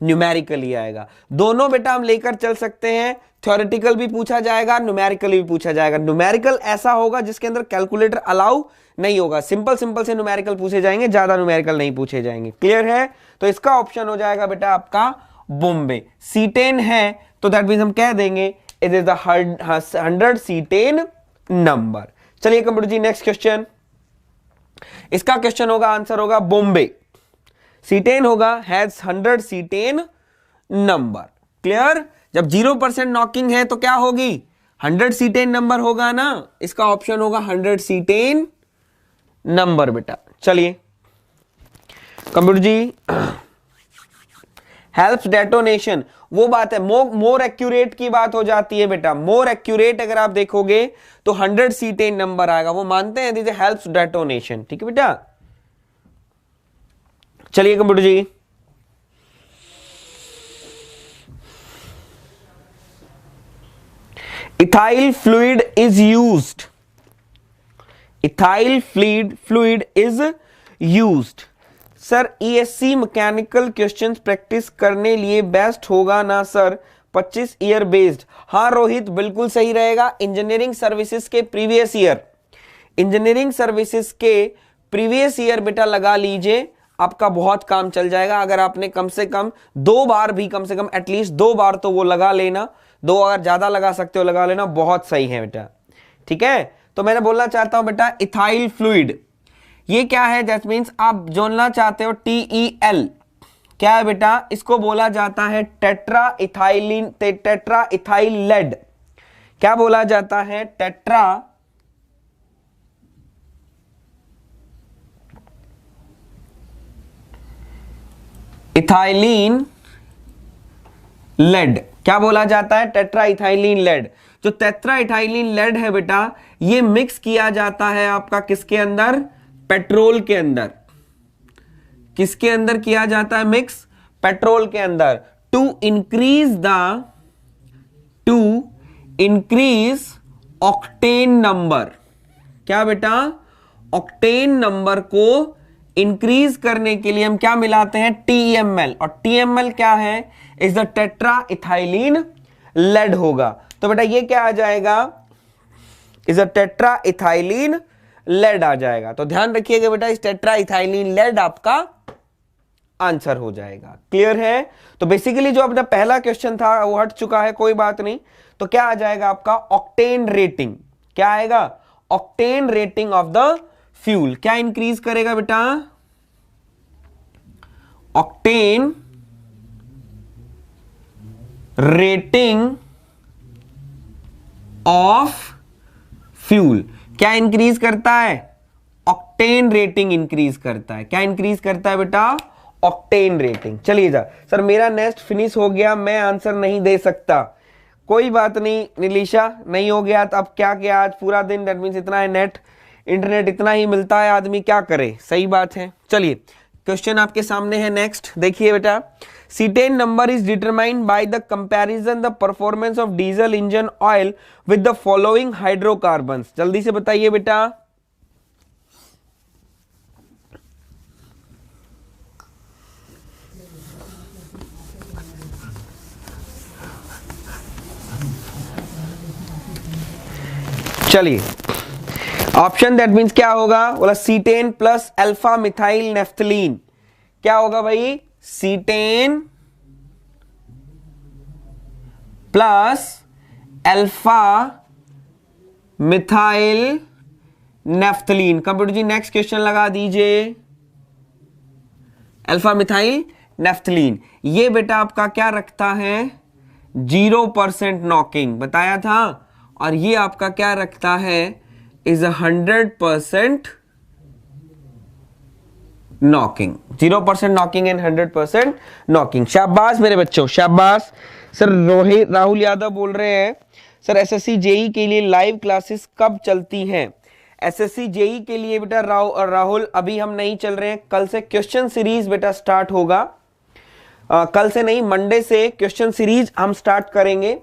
न्यूमेरिकली आएगा। दोनों बेटा हम लेकर चल सकते हैं, थ्योरेटिकल भी पूछा जाएगा, न्यूमेरिकल भी पूछा जाएगा। न्यूमेरिकल ऐसा होगा जिसके अंदर कैलकुलेटर अलाउ नहीं होगा, सिंपल से न्यूमेरिकल पूछे जाएंगे, ज्यादा न्यूमेरिकल नहीं पूछे जाएंगे। क्लियर है? तो इसका ऑप्शन हो जाएगा बेटा आपका बॉम्बे। सीटेन है तो दैट मींस हम कह देंगे it is the 100 cetane number. चलिए कंप्यूटर जी नेक्स्ट क्वेश्चन, इसका क्वेश्चन होगा, आंसर होगा बॉम्बे। सीटेन होगा, हैज 100 सीटेन नंबर। क्लियर? जब 0% नॉकिंग है तो क्या होगी, 100 सीटेन नंबर होगा ना, इसका ऑप्शन होगा 100 सीटेन नंबर बेटा। चलिए कंप्यूटर जी, हेल्प्स डेटोनेशन, वो बात है। मोर एक्यूरेट की बात हो जाती है बेटा। मोर एक्यूरेट अगर आप देखोगे तो 100 सीटेन नंबर आएगा, वो मानते हैं। This helps detonation. ठीक है बेटा, चलिए computer ji. Ethyl fluid is used, ethyl fluid is used. Sir ESC mechanical questions practice करने लिए बेस्ट होगा ना सर 25 ईयर बेस्ड? हाँ रोहित, बिल्कुल सही रहेगा। इंजीनियरिंग सर्विसेज के प्रीवियस ईयर, इंजीनियरिंग सर्विसेज के प्रीवियस ईयर बेटा लगा लीजिए, आपका बहुत काम चल जाएगा। अगर आपने कम से कम 2 बार भी, कम से कम एटलीस्ट 2 बार तो वो लगा लेना, 2 अगर ज्यादा लगा सकते हो लगा लेना, बहुत सही है बेटा। ठीक है, तो मैंने बोलना चाहता हूं बेटा इथाइल फ्लूइड ये क्या है? दैट मीन्स आप जोड़ना चाहते हो TEL, क्या है बेटा? इसको बोला जाता है tetra ethylene, tetra ethyl lead. क्या बोला जाता है? Tetra ethylene lead. क्या बोला जाता है? Tetra ethylene lead. जो टेट्रा इथाइलिन लेड है बेटा, ये मिक्स किया जाता है आपका किसके अंदर? पेट्रोल के अंदर। किसके अंदर किया जाता है मिक्स? पेट्रोल के अंदर। To increase octane number. क्या बेटा? ऑक्टेन नंबर को इंक्रीज करने के लिए हम क्या मिलाते हैं? TML। और TML क्या है? Is the tetra ethylene lead होगा। तो बेटा ये क्या आ जाएगा? Is a tetra ethylene lead आ जाएगा। तो ध्यान रखिएगा बेटा, इस टेट्रा इथाइलिन लेड आपका आंसर हो जाएगा। क्लियर है? तो बेसिकली जो अपना पहला क्वेश्चन था वो हट चुका है, कोई बात नहीं। तो क्या आ जाएगा आपका? Octane rating. क्या आएगा? Octane rating of the fuel. क्या इंक्रीज करेगा बेटा? Octane rating of fuel. क्या इंक्रीज करता है? ऑक्टेन रेटिंग इंक्रीज करता है। क्या इंक्रीज करता है बेटा? Octane rating. चलिए जा सर, मेरा नेक्स्ट फिनिश हो गया, मैं आंसर नहीं दे सकता। कोई बात नहीं नीलिशा, नहीं हो गया तो अब क्या किया? आज पूरा दिन, दैट मीन्स इतना है नेट, इंटरनेट इतना ही मिलता है, आदमी क्या करे। सही बात है। चलिए क्वेश्चन आपके सामने है नेक्स्ट, देखिए बेटा। Cetane number is determined by the comparison the performance of diesel engine oil with the following hydrocarbons. जल्दी से बताइए बेटा। चलिए ऑप्शन, दैट मीन्स क्या होगा? बोला cetane plus alpha methyl naphthalene. क्या होगा भाई? Cetane plus alpha methyl naphthalene. Computer ji next question लगा दीजिए। अल्फा मिथाइल नेफ्थलीन ये बेटा आपका क्या रखता है? 0% नॉकिंग, बताया था। और ये आपका क्या रखता है? Is 100% knocking. 0% knocking and 100% knocking. शाबाश मेरे बच्चों, शाबाश। सर रोहित राहुल यादव बोल रहे हैं सर एसएससी जेई के लिए लाइव क्लासेस कब चलती हैं? एसएससी जेई के लिए बेटा राहुल अभी हम नहीं चल रहे हैं, कल से क्वेश्चन सीरीज बेटा स्टार्ट होगा। कल से नहीं, मंडे से क्वेश्चन सीरीज हम स्टार्ट करेंगे।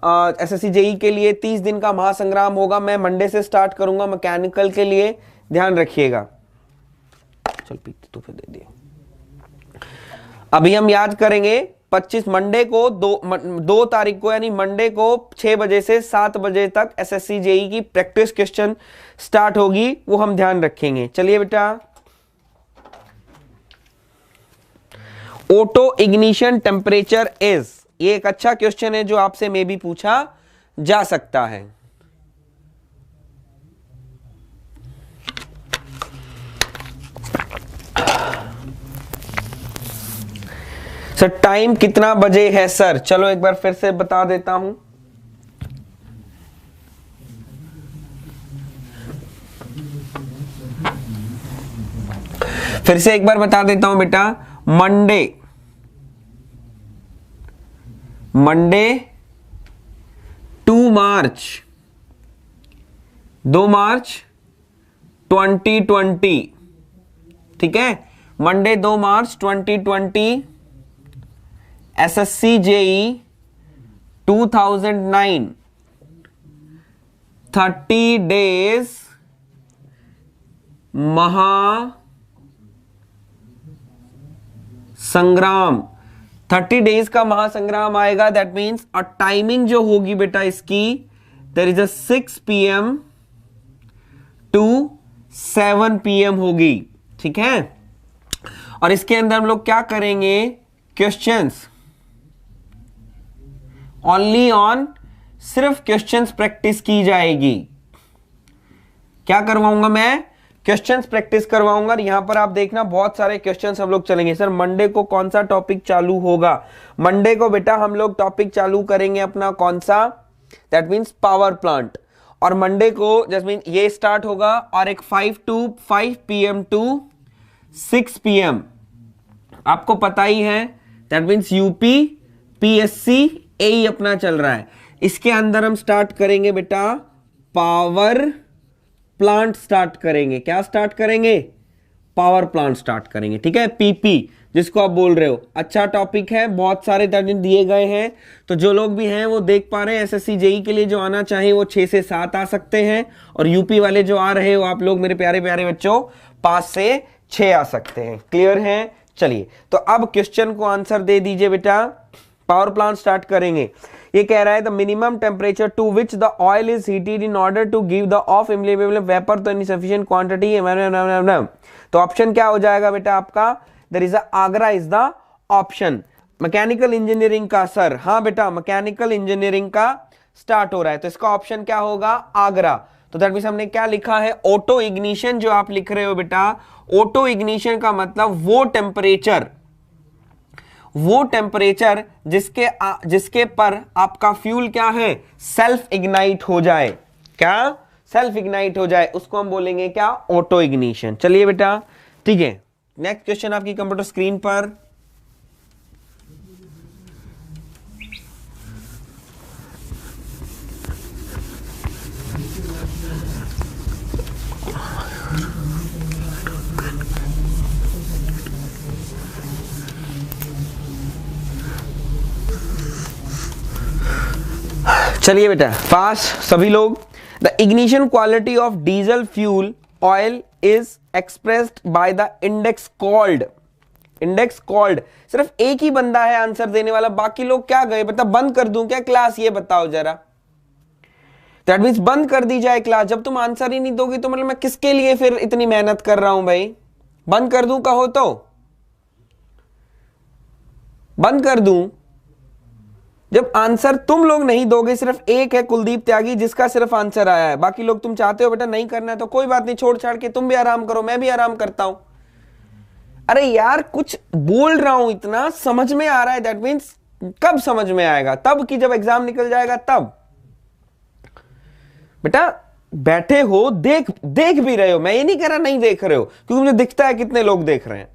एसएससी जेई के लिए 30 दिन का महासंग्राम होगा, मैं मंडे से स्टार्ट करूंगा मैकेनिकल के लिए, ध्यान रखिएगा। चल पीते तो फिर दे दिए। अभी हम याद करेंगे 25 मंडे को 2 तारीख को, यानी मंडे को 6 बजे से 7 बजे तक एसएससी जेई की प्रैक्टिस क्वेश्चन स्टार्ट होगी, वो हम ध्यान रखेंगे। चलिए बेटा, ऑटो इग्निशन टेम्परेचर इज, ये एक अच्छा क्वेश्चन है जो आपसे मे भी पूछा जा सकता है। सर टाइम कितना बजे है सर? चलो एक बार फिर से बता देता हूं। फिर से एक बार बता देता हूं बेटा। मंडे मंडे 2 मार्च 2 मार्च 2020, ठीक है। मंडे 2 मार्च 2020, एसएससी जेई 2009, 30 डेज महासंग्राम, 30 डेज का महासंग्राम आएगा। दैट मीन्स और टाइमिंग जो होगी बेटा इसकी, there is a 6 PM to 7 PM होगी, ठीक है। और इसके अंदर हम लोग क्या करेंगे, क्वेश्चंस ओनली ऑन, सिर्फ क्वेश्चंस प्रैक्टिस की जाएगी। क्या करवाऊंगा मैं, क्वेश्चंस प्रैक्टिस करवाऊंगा। यहां पर आप देखना बहुत सारे क्वेश्चंस हम लोग चलेंगे। सर मंडे को कौन सा टॉपिक चालू होगा, मंडे को बेटा हम लोग टॉपिक चालू करेंगे अपना कौन सा, दैट मीन्स पावर प्लांट। और मंडे को जस्ट मीन ये स्टार्ट होगा और एक 5 PM टू 6 PM आपको पता ही है, दैट मीन्स यूपी PSC यही अपना चल रहा है। इसके अंदर हम स्टार्ट करेंगे बेटा पावर प्लांट स्टार्ट करेंगे। क्या स्टार्ट करेंगे, पावर प्लांट स्टार्ट करेंगे, ठीक है। पीपी जिसको आप बोल रहे हो, अच्छा टॉपिक है, बहुत सारे दिए गए हैं। तो जो लोग भी हैं वो देख पा रहे हैं, एसएससी जेई के लिए जो आना चाहे वो 6 से 7 आ सकते हैं, और यूपी वाले जो आ रहे हो आप लोग मेरे प्यारे प्यारे बच्चों 5 से 6 आ सकते हैं। क्लियर है, चलिए तो अब क्वेश्चन को आंसर दे दीजिए बेटा। पावर प्लांट स्टार्ट करेंगे। ये कह रहा है the minimum temperature to which the oil is heated in order to give the off inflammable vapour तो इन सफिशिएंट क्वांटिटी। तो ऑप्शन क्या हो जाएगा बेटा आपका, there is Agra is the option. Mechanical engineering का सर, हाँ बेटा मैकेनिकल इंजीनियरिंग का स्टार्ट हो रहा है, तो इसका ऑप्शन क्या होगा, आगरा। तो दैट मींस हमने क्या लिखा है, ऑटो इग्निशन जो आप लिख रहे हो बेटा, ऑटो इग्निशन का मतलब वो टेम्परेचर जिसके पर आपका फ्यूल क्या है, सेल्फ इग्नाइट हो जाए। क्या सेल्फ इग्नाइट हो जाए, उसको हम बोलेंगे क्या, ऑटो इग्निशन। चलिए बेटा ठीक है, नेक्स्ट क्वेश्चन आपकी कंप्यूटर स्क्रीन पर। चलिए बेटा फास्ट सभी लोग। The ignition quality of diesel fuel oil is expressed by the index called. सिर्फ एक ही बंदा है आंसर देने वाला, बाकी लोग क्या गए बता, बंद कर दूं क्या क्लास, ये बताओ जरा। दैट मींस बंद कर दी जाए क्लास, जब तुम आंसर ही नहीं दोगे तो मतलब मैं किसके लिए फिर इतनी मेहनत कर रहा हूं भाई। बंद कर दूं कहो तो बंद कर दूं, जब आंसर तुम लोग नहीं दोगे। सिर्फ एक है कुलदीप त्यागी जिसका सिर्फ आंसर आया है, बाकी लोग तुम चाहते हो बेटा नहीं करना है तो कोई बात नहीं, छोड़ छाड़ के तुम भी आराम करो, मैं भी आराम करता हूं। अरे यार कुछ बोल रहा हूं, इतना समझ में आ रहा है, दैट मीन्स कब समझ में आएगा, तब कि जब एग्जाम निकल जाएगा तब। बेटा बैठे हो, देख भी रहे हो, मैं ये नहीं कह रहा नहीं देख रहे हो, क्योंकि मुझे दिखता है कितने लोग देख रहे हैं,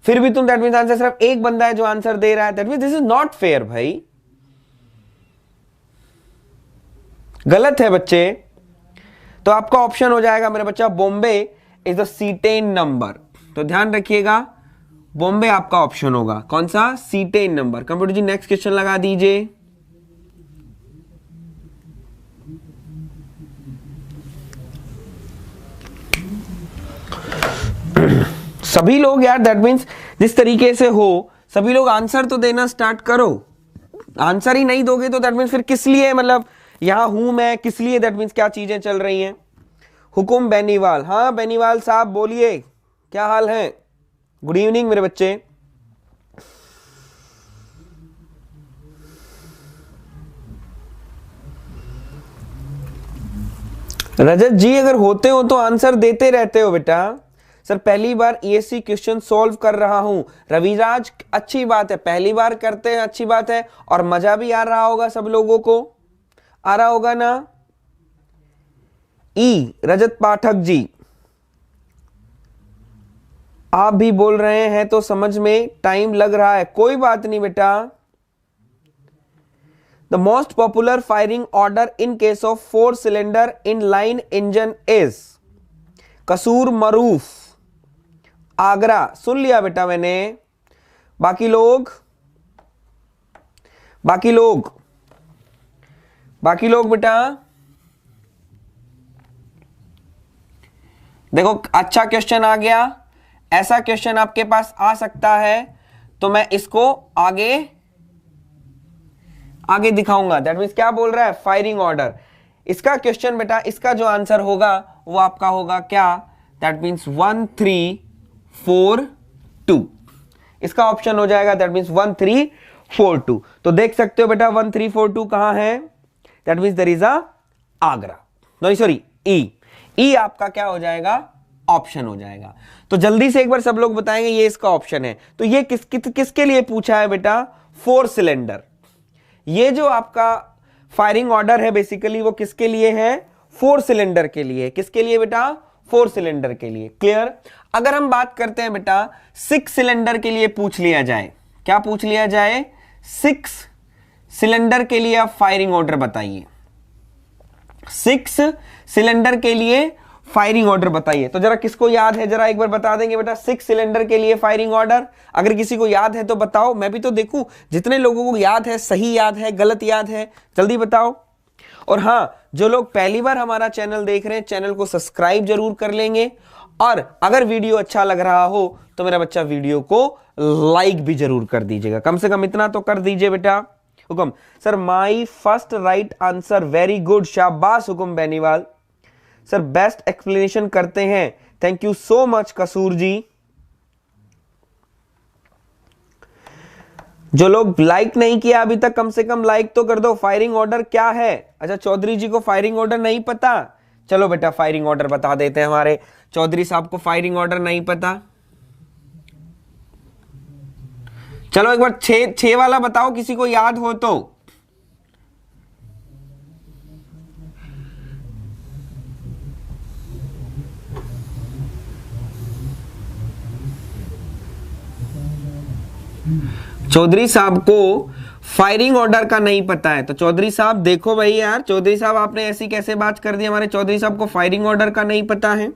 फिर भी तुम दैट मींस आंसर सिर्फ एक बंदा है जो आंसर दे रहा है, that means this is not fair भाई, गलत है बच्चे। तो आपका ऑप्शन हो जाएगा मेरा बच्चा Bombay is the cetane number. तो ध्यान रखिएगा बॉम्बे आपका ऑप्शन होगा, कौन सा, cetane number. Computer ji next question लगा दीजिए। सभी लोग यार दैट मीन्स जिस तरीके से हो सभी लोग आंसर तो देना स्टार्ट करो। आंसर ही नहीं दोगे तो दैट मीन्स फिर किस लिए, मतलब यहां हूं मैं किस लिए, दैट मीन्स क्या चीजें चल रही हैं। हुकुम बेनीवाल, हाँ बेनीवाल साहब बोलिए, क्या हाल है, गुड इवनिंग मेरे बच्चे। रजत जी अगर होते हो तो आंसर देते रहते हो बेटा। सर पहली बार ईएससी क्वेश्चन सॉल्व कर रहा हूं। रविराज अच्छी बात है, पहली बार करते हैं, अच्छी बात है, और मजा भी आ रहा होगा, सब लोगों को आ रहा होगा ना। रजत पाठक जी आप भी बोल रहे हैं तो समझ में टाइम लग रहा है, कोई बात नहीं बेटा, the most popular firing order in case of 4 cylinder in line engine is कसूर मरूफ, आगरा। सुन लिया बेटा मैंने। बाकी लोग बेटा देखो, अच्छा क्वेश्चन आ गया। ऐसा क्वेश्चन आपके पास आ सकता है तो मैं इसको आगे दिखाऊंगा। दैट मीन्स क्या बोल रहा है, फायरिंग ऑर्डर। इसका क्वेश्चन बेटा, इसका जो आंसर होगा वो आपका होगा क्या, दैट मीन्स 1 3 4 2। इसका ऑप्शन हो जाएगा दैट मीन्स 1 3 4 2। तो देख सकते हो बेटा 1 3 4 2 कहां है, that means there is Agra. No sorry, E आपका क्या हो जाएगा, ऑप्शन हो जाएगा। तो जल्दी से एक बार सब लोग बताएंगे ये इसका ऑप्शन है। तो ये किसके लिए पूछा है बेटा, 4 सिलेंडर। ये जो आपका फायरिंग ऑर्डर है बेसिकली वो किसके लिए है, 4 सिलेंडर के लिए। किसके लिए बेटा, 4 सिलेंडर के लिए। क्लियर। अगर हम बात करते हैं बेटा 6 सिलेंडर के लिए पूछ लिया जाए, क्या पूछ लिया जाए, 6 सिलेंडर के लिए आप फायरिंग ऑर्डर बताइए। 6 सिलेंडर के लिए फायरिंग ऑर्डर बताइए। तो जरा किसको याद है, जरा एक बार बता देंगे बेटा 6 सिलेंडर के लिए फायरिंग ऑर्डर। अगर किसी को याद है तो बताओ, मैं भी तो देखूं जितने लोगों को याद है, सही याद है, गलत याद है, जल्दी बताओ। और हां, जो लोग पहली बार हमारा चैनल देख रहे हैं, चैनल को सब्सक्राइब जरूर कर लेंगे। और अगर वीडियो अच्छा लग रहा हो तो मेरा बच्चा वीडियो को लाइक भी जरूर कर दीजिएगा, कम से कम इतना तो कर दीजिए बेटा। हुक्म sir, my first right answer, very good, शाबाश हुक्म बेनीवाल सर, बेस्ट एक्सप्लेनेशन करते हैं, थैंक यू सो मच कसूर जी। जो लोग लाइक नहीं किया अभी तक, कम से कम लाइक तो कर दो। फायरिंग ऑर्डर क्या है, अच्छा चौधरी जी को फायरिंग ऑर्डर नहीं पता, चलो बेटा फायरिंग ऑर्डर बता देते हैं। हमारे चौधरी साहब को फायरिंग ऑर्डर नहीं पता, चलो एक बार 6 वाला बताओ, किसी को याद हो तो। चौधरी साहब को फायरिंग ऑर्डर का नहीं पता है, तो चौधरी साहब देखो भाई यार, चौधरी साहब आपने ऐसी कैसे बात कर दी, हमारे चौधरी साहब को फायरिंग ऑर्डर का नहीं पता है।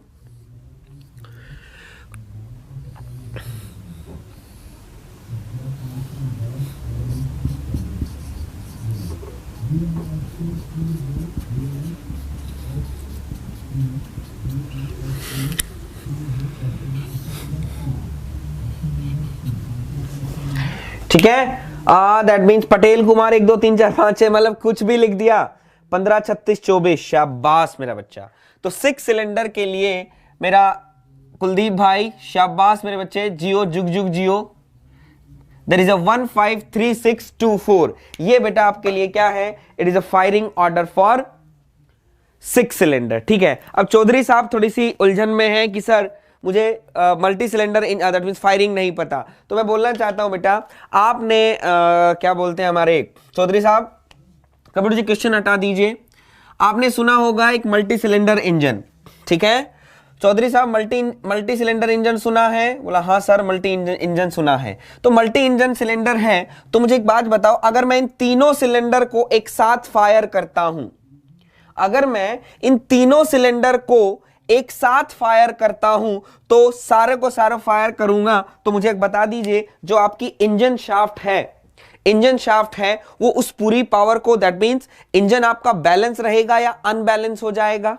ठीक है, दैट मीन्स पटेल कुमार 1 2 3 4 5 6, मतलब कुछ भी लिख दिया, 15 36 24, शाबाश मेरा बच्चा। तो 6 सिलेंडर के लिए मेरा कुलदीप भाई, शाबाश मेरे बच्चे, जियो जुग जुग जियो। देयर इज अ 1 5 3 6 2 4, ये बेटा आपके लिए क्या है, it is a firing order for 6 cylinder. ठीक है, अब चौधरी साहब थोड़ी सी उलझन में है कि सर मुझे multi cylinder that means firing नहीं पता। तो मैं बोलना चाहता हूं बेटा, आपने क्या बोलते हैं हमारे चौधरी साहब, कबीर जी क्वेश्चन हटा दीजिए। आपने सुना होगा एक मल्टी सिलेंडर इंजन, ठीक है चौधरी साहब, मल्टी सिलेंडर इंजन सुना है? बोला हाँ सर मल्टी इंजन सुना है। तो मल्टी इंजन सिलेंडर है, तो मुझे एक बात बताओ, अगर मैं इन तीनों सिलेंडर को एक साथ फायर करता हूं, अगर मैं इन तीनों सिलेंडर को एक साथ फायर करता हूं, तो सारे को सारा फायर करूंगा, तो मुझे एक बता दीजिए, जो आपकी इंजन शाफ्ट है वो उस पूरी पावर को, दैट मींस इंजन आपका बैलेंस रहेगा या अनबैलेंस हो जाएगा?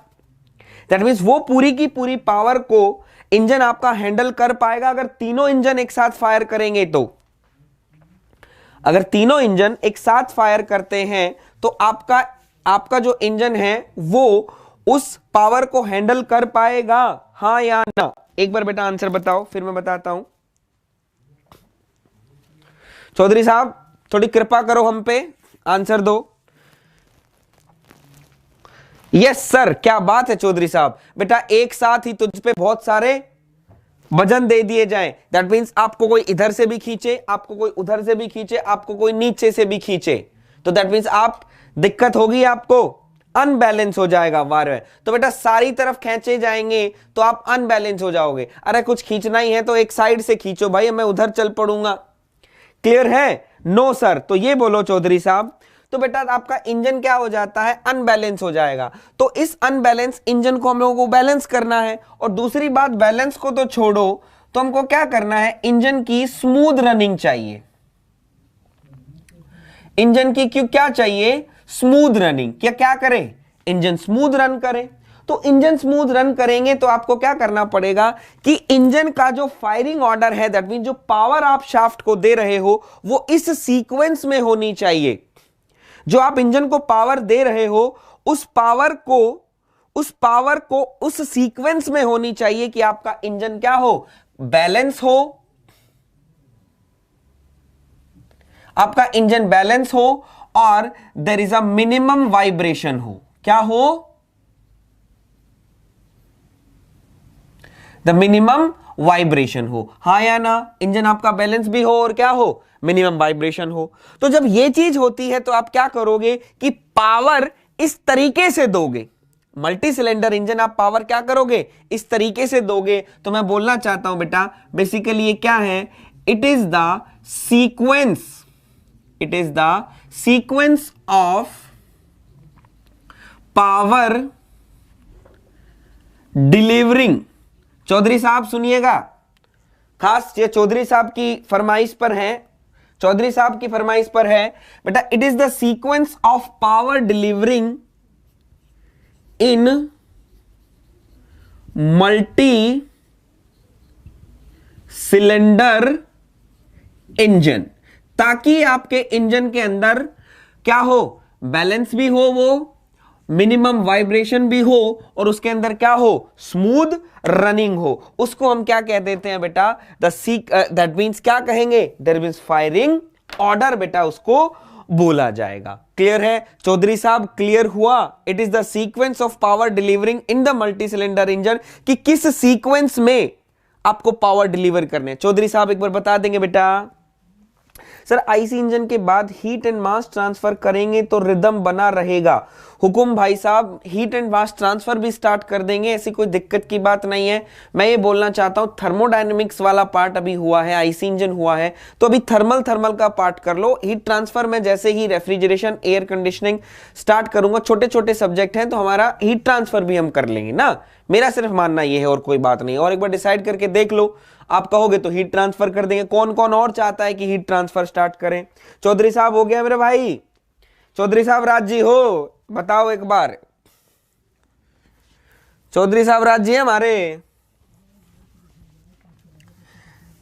दैट मींस वो पूरी की पूरी पावर को इंजन आपका हैंडल कर पाएगा अगर तीनों इंजन एक साथ फायर करेंगे? तो अगर तीनों इंजन एक साथ फायर करते हैं तो आपका जो इंजन है वो उस पावर को हैंडल कर पाएगा, हां या ना? एक बार बेटा आंसर बताओ, फिर मैं बताता हूं। चौधरी साहब थोड़ी कृपा करो, हम पे आंसर दो। यस सर, क्या बात है चौधरी साहब। बेटा एक साथ ही तुझ पे बहुत सारे वजन दे दिए जाएं, दैट मींस आपको कोई इधर से भी खींचे, आपको कोई उधर से भी खींचे, आपको कोई नीचे से भी खींचे, तो दैट मींस आप दिक्कत होगी, आपको अनबैलेंस हो जाएगा वार में। तो बेटा सारी तरफ खींचे जाएंगे तो आप अनबैलेंस हो जाओगे। अरे कुछ खींचना ही है तो एक साइड से खींचो भाई, मैं उधर चल पड़ूंगा। क्लियर है? No sir. तो ये बोलो चौधरी साहब, तो बेटा आपका इंजन क्या हो जाता है, अनबैलेंस हो जाएगा। तो इस अनबैलेंस इंजन को हम लोगों को बैलेंस करना है। और दूसरी बात, बैलेंस को तो छोड़ो, तो हमको क्या करना है, इंजन की स्मूथ रनिंग चाहिए। इंजन की क्यों क्या चाहिए, स्मूथ रनिंग। क्या क्या करे, इंजन स्मूथ रन करे। तो इंजन स्मूथ रन करेंगे तो आपको क्या करना पड़ेगा कि इंजन का जो फायरिंग ऑर्डर है, दैट मीन जो पावर आप शाफ्ट को दे रहे हो वो इस सीक्वेंस में होनी चाहिए। जो आप इंजन को पावर दे रहे हो उस पावर को उस सीक्वेंस में होनी चाहिए कि आपका इंजन क्या हो, बैलेंस हो, आपका इंजन बैलेंस हो और there is a minimum vibration हो। क्या हो, द मिनिमम वाइब्रेशन हो। हाँ या ना, इंजन आपका बैलेंस भी हो और क्या हो, मिनिमम वाइब्रेशन हो। तो जब ये चीज होती है तो आप क्या करोगे कि पावर इस तरीके से दोगे। मल्टी सिलेंडर इंजन आप पावर क्या करोगे, इस तरीके से दोगे। तो मैं बोलना चाहता हूं बेटा बेसिकली ये क्या है, it is the sequence of power delivering. Chaudhary साहब सुनिएगा, खास ये चौधरी साहब की फरमाइश पर है, चौधरी साहब की फरमाइश पर है बेटा। It is the sequence of power delivering in multi cylinder engine, ताकि आपके इंजन के अंदर क्या हो, बैलेंस भी हो, वो मिनिमम वाइब्रेशन भी हो और उसके अंदर क्या हो, स्मूथ रनिंग हो। उसको हम क्या कह देते हैं बेटा, दैट मींस क्या कहेंगे, देयर मींस फायरिंग ऑर्डर बेटा उसको बोला जाएगा। क्लियर है चौधरी साहब, क्लियर हुआ। It is the sequence of power delivering in the multi cylinder engine, कि किस सीक्वेंस में आपको पावर डिलीवर करने। चौधरी साहब एक बार बता देंगे बेटा। सर आईसी इंजन के बाद हीट एंड मास ट्रांसफर करेंगे तो रिदम बना रहेगा। हुकुम भाई साहब, हीट एंड मास ट्रांसफर भी स्टार्ट कर देंगे, ऐसी कोई दिक्कत की बात नहीं है। मैं ये बोलना चाहता हूं थर्मोडायनेमिक्स वाला पार्ट अभी हुआ है, आईसी इंजन हुआ है, तो अभी थर्मल का पार्ट कर लो। हीट ट्रांसफर में जैसे ही रेफ्रिजरेशन एयर कंडीशनिंग स्टार्ट करूंगा, छोटे छोटे सब्जेक्ट हैं तो हमारा हीट ट्रांसफर भी हम कर लेंगे ना। मेरा सिर्फ मानना ये है और कोई बात नहीं। और एक बार डिसाइड करके देख लो, आप कहोगे तो हीट ट्रांसफर कर देंगे। कौन कौन और चाहता है कि हीट ट्रांसफर स्टार्ट करें? चौधरी साहब हो गया मेरे भाई, चौधरी साहब राज जी हो, बताओ एक बार। चौधरी साहब राज जी हमारे,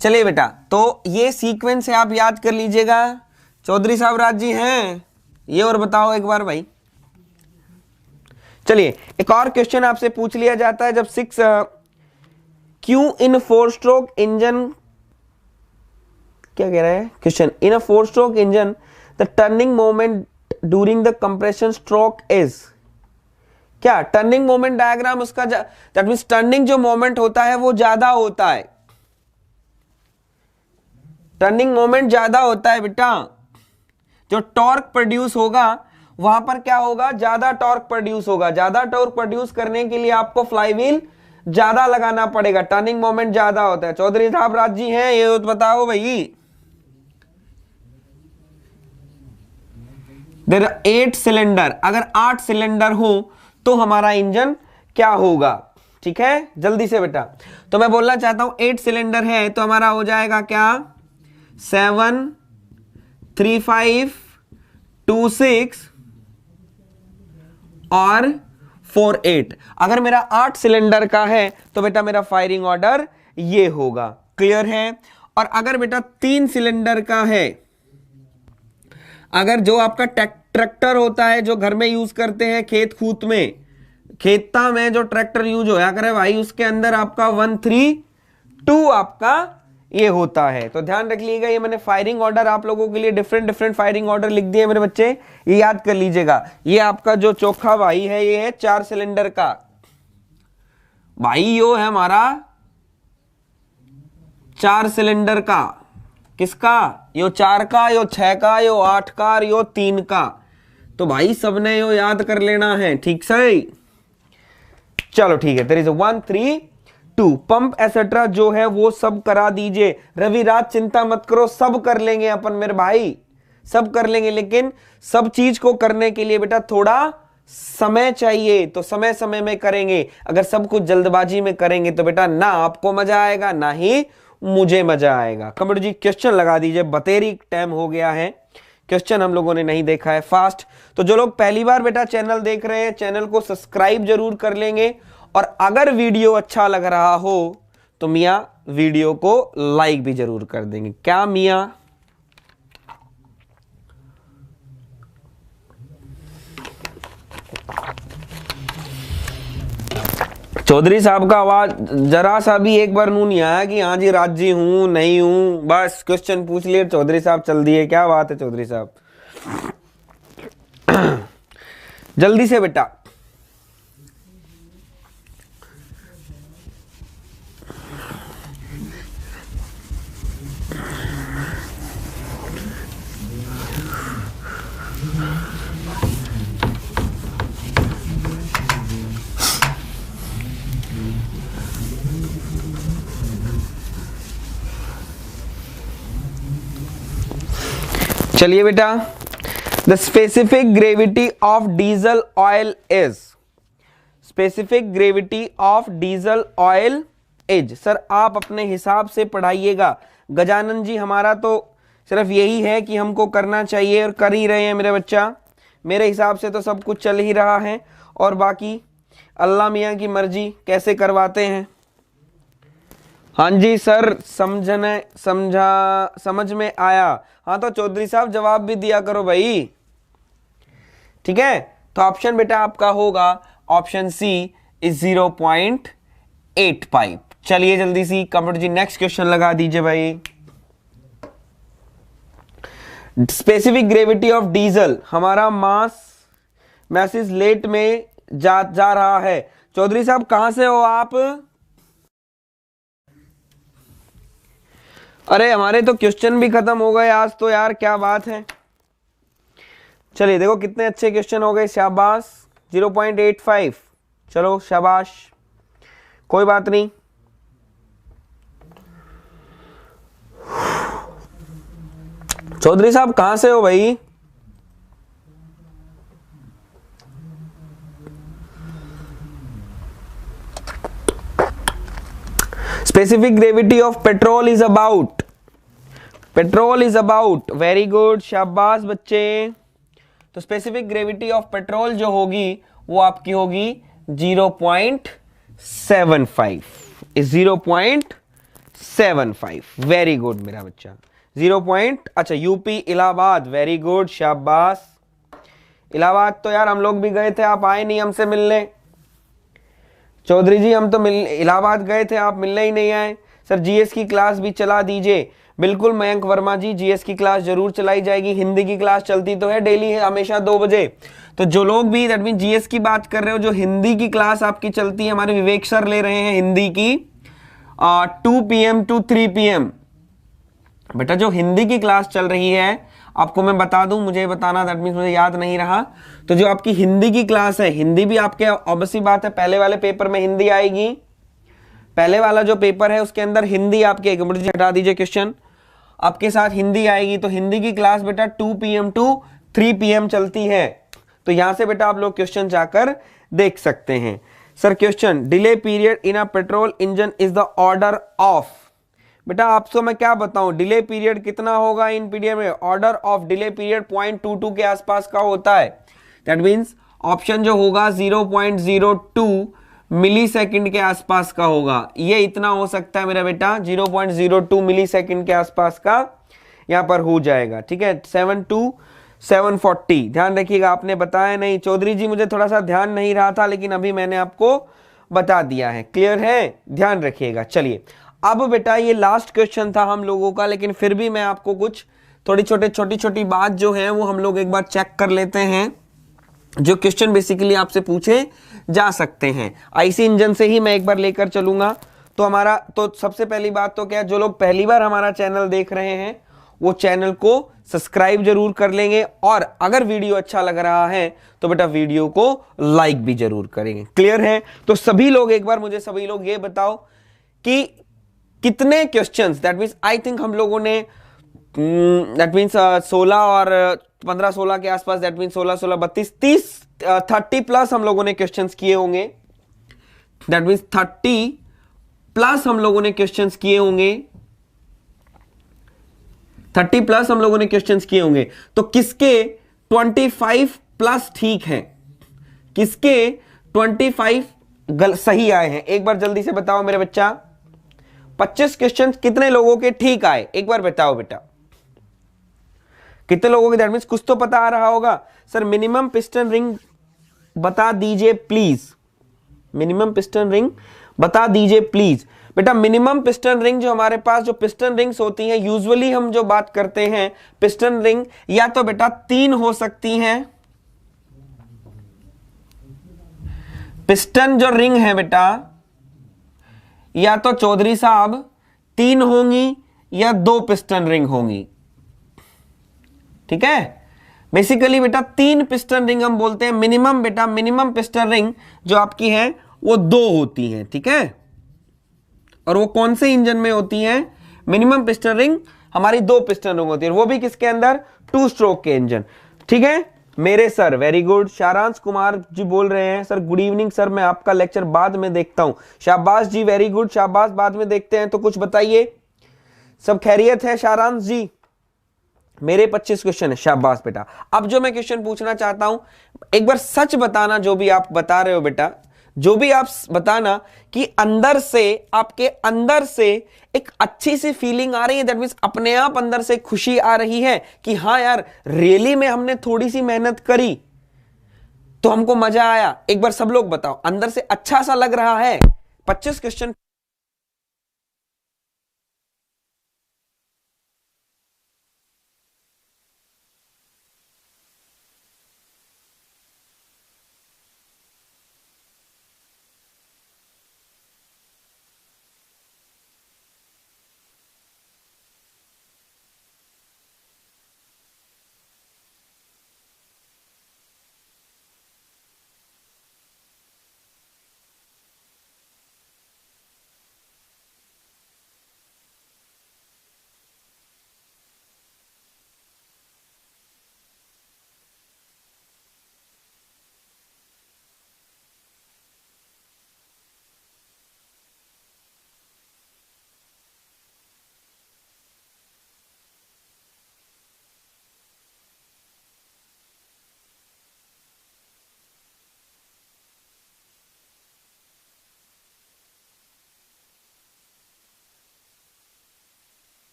चलिए बेटा, तो ये सीक्वेंस है, आप याद कर लीजिएगा। चौधरी साहब राज जी हैं ये, और बताओ एक बार भाई। चलिए एक और क्वेश्चन आपसे पूछ लिया जाता है, जब 6 क्यों इन 4 स्ट्रोक इंजन, क्या कह रहा है question, in a 4 stroke engine the turning moment during the compression stroke is, क्या टर्निंग मोमेंट डायग्राम उसका, दैट मींस टर्निंग जो मोमेंट होता है वो ज्यादा होता है, टर्निंग मोमेंट ज्यादा होता है बेटा। जो टॉर्क प्रोड्यूस होगा वहां पर क्या होगा, ज्यादा टॉर्क प्रोड्यूस होगा। ज्यादा टॉर्क प्रोड्यूस करने के लिए आपको फ्लाईव्हील ज्यादा लगाना पड़ेगा, टर्निंग मोमेंट ज्यादा होता है। चौधरी साहब राज जी हैं ये तो बताओ भाई। देयर 8 सिलेंडर, अगर 8 सिलेंडर हो तो हमारा इंजन क्या होगा, ठीक है जल्दी से बेटा। तो मैं बोलना चाहता हूं 8 सिलेंडर है तो हमारा हो जाएगा क्या, 7 3 5 2 6 और 4 8। अगर मेरा 8 सिलेंडर का है तो बेटा मेरा फायरिंग ऑर्डर ये होगा। क्लियर है? और अगर बेटा 3 सिलेंडर का है, अगर जो आपका ट्रैक्टर होता है जो घर में यूज करते हैं खेत खूत में, खेता में जो ट्रैक्टर यूज होया करे भाई, उसके अंदर आपका 1 3 2 आपका ये होता है। तो ध्यान रख लीजिएगा, ये मैंने फायरिंग ऑर्डर आप लोगों के लिए डिफरेंट फायरिंग ऑर्डर लिख दिए मेरे बच्चे, ये याद कर लीजिएगा। ये आपका जो चोखा भाई है ये है 4 सिलेंडर का भाई, यो है हमारा 4 सिलेंडर का। किसका? यो 4 का, यो 6 का, यो 8 का, यो 3 का। तो भाई सबने यो याद कर लेना है, ठीक सही। चलो ठीक है, देयर इज 1 3 2 पंप एसेट्रा जो है वो सब करा दीजिए। रविराज चिंता मत करो, सब कर लेंगे अपन मेरे भाई, सब कर लेंगे, लेकिन सब चीज को करने के लिए बेटा थोड़ा समय चाहिए, तो समय समय में करेंगे। अगर सब कुछ जल्दबाजी में करेंगे तो बेटा ना आपको मजा आएगा ना ही मुझे मजा आएगा। कंप्यूटर जी क्वेश्चन लगा दीजिए, बतेरी टाइम हो गया है, क्वेश्चन हम लोगों ने नहीं देखा है फास्ट। तो जो लोग पहली बार बेटा चैनल देख रहे हैं, चैनल को सब्सक्राइब जरूर कर लेंगे, और अगर वीडियो अच्छा लग रहा हो तो मियां वीडियो को लाइक भी जरूर कर देंगे। क्या मियां? चौधरी साहब का आवाज जरा सा भी एक बार नू नहीं आया कि हाँ जी राजी हूं नहीं हूं, बस क्वेश्चन पूछ लिए चौधरी साहब चल दिए। क्या बात है चौधरी साहब, जल्दी से बेटा। चलिए बेटा, the specific gravity of diesel oil is, specific gravity of diesel oil is. Sir आप अपने हिसाब से पढ़ाइएगा। गजानन जी हमारा तो सिर्फ यही है कि हमको करना चाहिए और कर ही रहे हैं मेरे बच्चा। मेरे हिसाब से तो सब कुछ चल ही रहा है, और बाकी अल्लाह मियाँ की मर्जी कैसे करवाते हैं। हाँ जी सर, समझ में आया। हाँ तो चौधरी साहब जवाब भी दिया करो भाई, ठीक है। तो ऑप्शन बेटा आपका होगा ऑप्शन सी इज 0.85। चलिए जल्दी सी कंप्यूटर जी नेक्स्ट क्वेश्चन लगा दीजिए भाई। स्पेसिफिक ग्रेविटी ऑफ डीजल, हमारा मैसेज लेट में जा रहा है। चौधरी साहब कहां से हो आप? अरे हमारे तो क्वेश्चन भी खत्म हो गए आज तो यार, क्या बात है। चलिए देखो कितने अच्छे क्वेश्चन हो गए, शाबाश। 0.85, चलो शाबाश, कोई बात नहीं। चौधरी साहब कहां से हो भाई? Specific gravity of petrol is about, petrol is about, very good, शाबाश बच्चे। तो स्पेसिफिक ग्रेविटी ऑफ पेट्रोल जो होगी वो आपकी होगी 0.75, 0.75, वेरी गुड मेरा बच्चा। 0. अच्छा यूपी इलाहाबाद, वेरी गुड, शाबाश। इलाहाबाद तो यार हम लोग भी गए थे, आप आए नहीं हमसे मिलने। चौधरी जी हम तो इलाहाबाद गए थे, आप मिलने ही नहीं आए। सर जीएस की क्लास भी चला दीजिए। बिल्कुल मयंक वर्मा जी, जीएस की क्लास जरूर चलाई जाएगी। हिंदी की क्लास चलती तो है डेली है, हमेशा 2 बजे। तो जो लोग भी दैट मीन जीएस की बात कर रहे हो, जो हिंदी की क्लास आपकी चलती है, हमारे विवेक सर ले रहे हैं हिंदी की 2 PM to 3 PM। बेटा जो हिंदी की क्लास चल रही है, आपको मैं बता दूं, मुझे बताना दैट मीन्स मुझे याद नहीं रहा। तो जो आपकी हिंदी की क्लास है, हिंदी भी आपके ऑब्वियसली बात है पहले वाले पेपर में हिंदी आएगी। पहले वाला जो पेपर है उसके अंदर हिंदी आपके, हटा दीजिए क्वेश्चन, आपके साथ हिंदी आएगी। तो हिंदी की क्लास बेटा 2 PM to 3 PM चलती है। तो यहां से बेटा आप लोग क्वेश्चन जाकर देख सकते हैं। Sir question, delay period in a petrol engine is the order of. बेटा आपको मैं क्या बताऊं, डिले पीरियड कितना होगा इन पीरियड में? ऑर्डर ऑफ डिले पीरियड 0.22 के आसपास का होता है। दैट मीन्स ऑप्शन जो होगा 0.02 मिली सेकेंड के आसपास का होगा। ये इतना हो सकता है मेरा बेटा, 0.02 मिली सेकेंड के आसपास का यहां पर हो जाएगा, ठीक है। 7 to 740, ध्यान रखिएगा, आपने बताया नहीं। चौधरी जी मुझे थोड़ा सा ध्यान नहीं रहा था, लेकिन अभी मैंने आपको बता दिया है, क्लियर है, ध्यान रखिएगा। चलिए अब बेटा ये लास्ट क्वेश्चन था हम लोगों का, लेकिन फिर भी मैं आपको कुछ छोटी छोटी बात जो है वो हम लोग एक बार चेक कर लेते हैं, जो क्वेश्चन बेसिकली आपसे पूछे जा सकते हैं। आईसी इंजन से ही मैं एक बार लेकर चलूंगा। तो हमारा तो सबसे पहली बात तो क्या, जो लोग पहली बार हमारा चैनल देख रहे हैं वो चैनल को सब्सक्राइब जरूर कर लेंगे, और अगर वीडियो अच्छा लग रहा है तो बेटा वीडियो को लाइक भी जरूर करेंगे, क्लियर है। तो सभी लोग एक बार मुझे सभी लोग ये बताओ कि कितने questions, that means I think हम लोगों ने दैट मीन्स 16 और 15 16 के आसपास, दैट मीन्स 16 16 32 30 30 प्लस हम लोगों ने क्वेश्चंस किए होंगे। दैट मीन्स 30 प्लस हम लोगों ने क्वेश्चंस किए होंगे, 30 प्लस हम लोगों ने क्वेश्चंस किए होंगे। तो किसके 25 प्लस ठीक है, किसके 25 सही आए हैं? एक बार जल्दी से बताओ मेरे बच्चा, 25 क्वेश्चन कितने लोगों के ठीक आए? एक बार बताओ बेटा, कितने लोगों के? दैट मीन्स कुछ तो पता आ रहा होगा। सर मिनिमम पिस्टन रिंग बता दीजिए प्लीज, मिनिमम पिस्टन रिंग बता दीजिए प्लीज। बेटा मिनिमम पिस्टन रिंग जो हमारे पास जो पिस्टन रिंग्स होती हैं, यूजुअली हम जो बात करते हैं पिस्टन रिंग, या तो बेटा 3 हो सकती हैं, पिस्टन जो रिंग है बेटा, या तो चौधरी साहब 3 होंगी या 2 पिस्टन रिंग होंगी। ठीक है, बेसिकली बेटा 3 पिस्टन रिंग हम बोलते हैं मिनिमम। बेटा मिनिमम पिस्टन रिंग जो आपकी है वो 2 होती हैं। ठीक है, और वो कौन से इंजन में होती हैं? मिनिमम पिस्टन रिंग हमारी 2 पिस्टन रिंग होती है, वो भी किसके अंदर? 2 स्ट्रोक के इंजन। ठीक है मेरे sir, very good. शारांश Kumar ji बोल रहे हैं सर गुड इवनिंग सर, मैं आपका लेक्चर बाद में देखता हूं। शाबाश जी, वेरी गुड, शाबाश, बाद में देखते हैं। तो कुछ बताइए, सब खैरियत है शारांश जी? मेरे 25 क्वेश्चन है, शाबाश बेटा। अब जो मैं क्वेश्चन पूछना चाहता हूं, एक बार सच बताना जो भी आप बता रहे हो बेटा, जो भी आप बताना कि अंदर से, आपके अंदर से एक अच्छी सी फीलिंग आ रही है। दैट मींस अपने आप अंदर से खुशी आ रही है कि हाँ यार रियली में हमने थोड़ी सी मेहनत करी तो हमको मजा आया। एक बार सब लोग बताओ, अंदर से अच्छा सा लग रहा है? 25 क्वेश्चन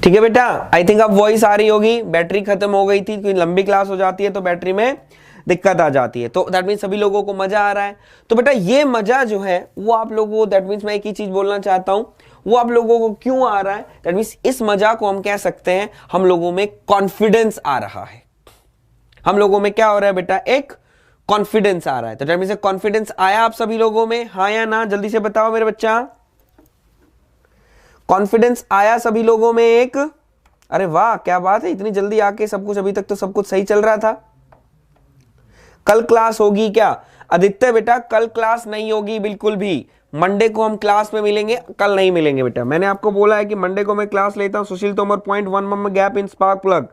ठीक है बेटा, आई थिंक अब वॉइस आ रही होगी। बैटरी खत्म हो गई थी, कोई लंबी क्लास हो जाती है तो बैटरी में दिक्कत आ जाती है। तो दैट मीन्स सभी लोगों को मजा आ रहा है। तो बेटा ये मजा जो है वो आप लोगों को, दैट मीन्स मैं एक ही चीज बोलना चाहता हूं, वो आप लोगों को क्यों आ रहा है? दैट मीन्स इस मजा को हम कह सकते हैं हम लोगों में कॉन्फिडेंस आ रहा है। हम लोगों में क्या हो रहा है बेटा? एक कॉन्फिडेंस आ रहा है। तो दैट मीन्स कॉन्फिडेंस आया आप सभी लोगों में, हाँ या ना? जल्दी से बताओ मेरे बच्चा, कॉन्फिडेंस आया सभी लोगों में एक? अरे वाह क्या बात है, इतनी जल्दी आके सब कुछ, अभी तक तो सब कुछ सही चल रहा था। कल क्लास होगी क्या? आदित्य बेटा कल क्लास नहीं होगी बिल्कुल भी। मंडे को हम क्लास में मिलेंगे, कल नहीं मिलेंगे बेटा। मैंने आपको बोला है कि मंडे को मैं क्लास लेता हूं। Sushil Tomar 0.1 gap in spark plug,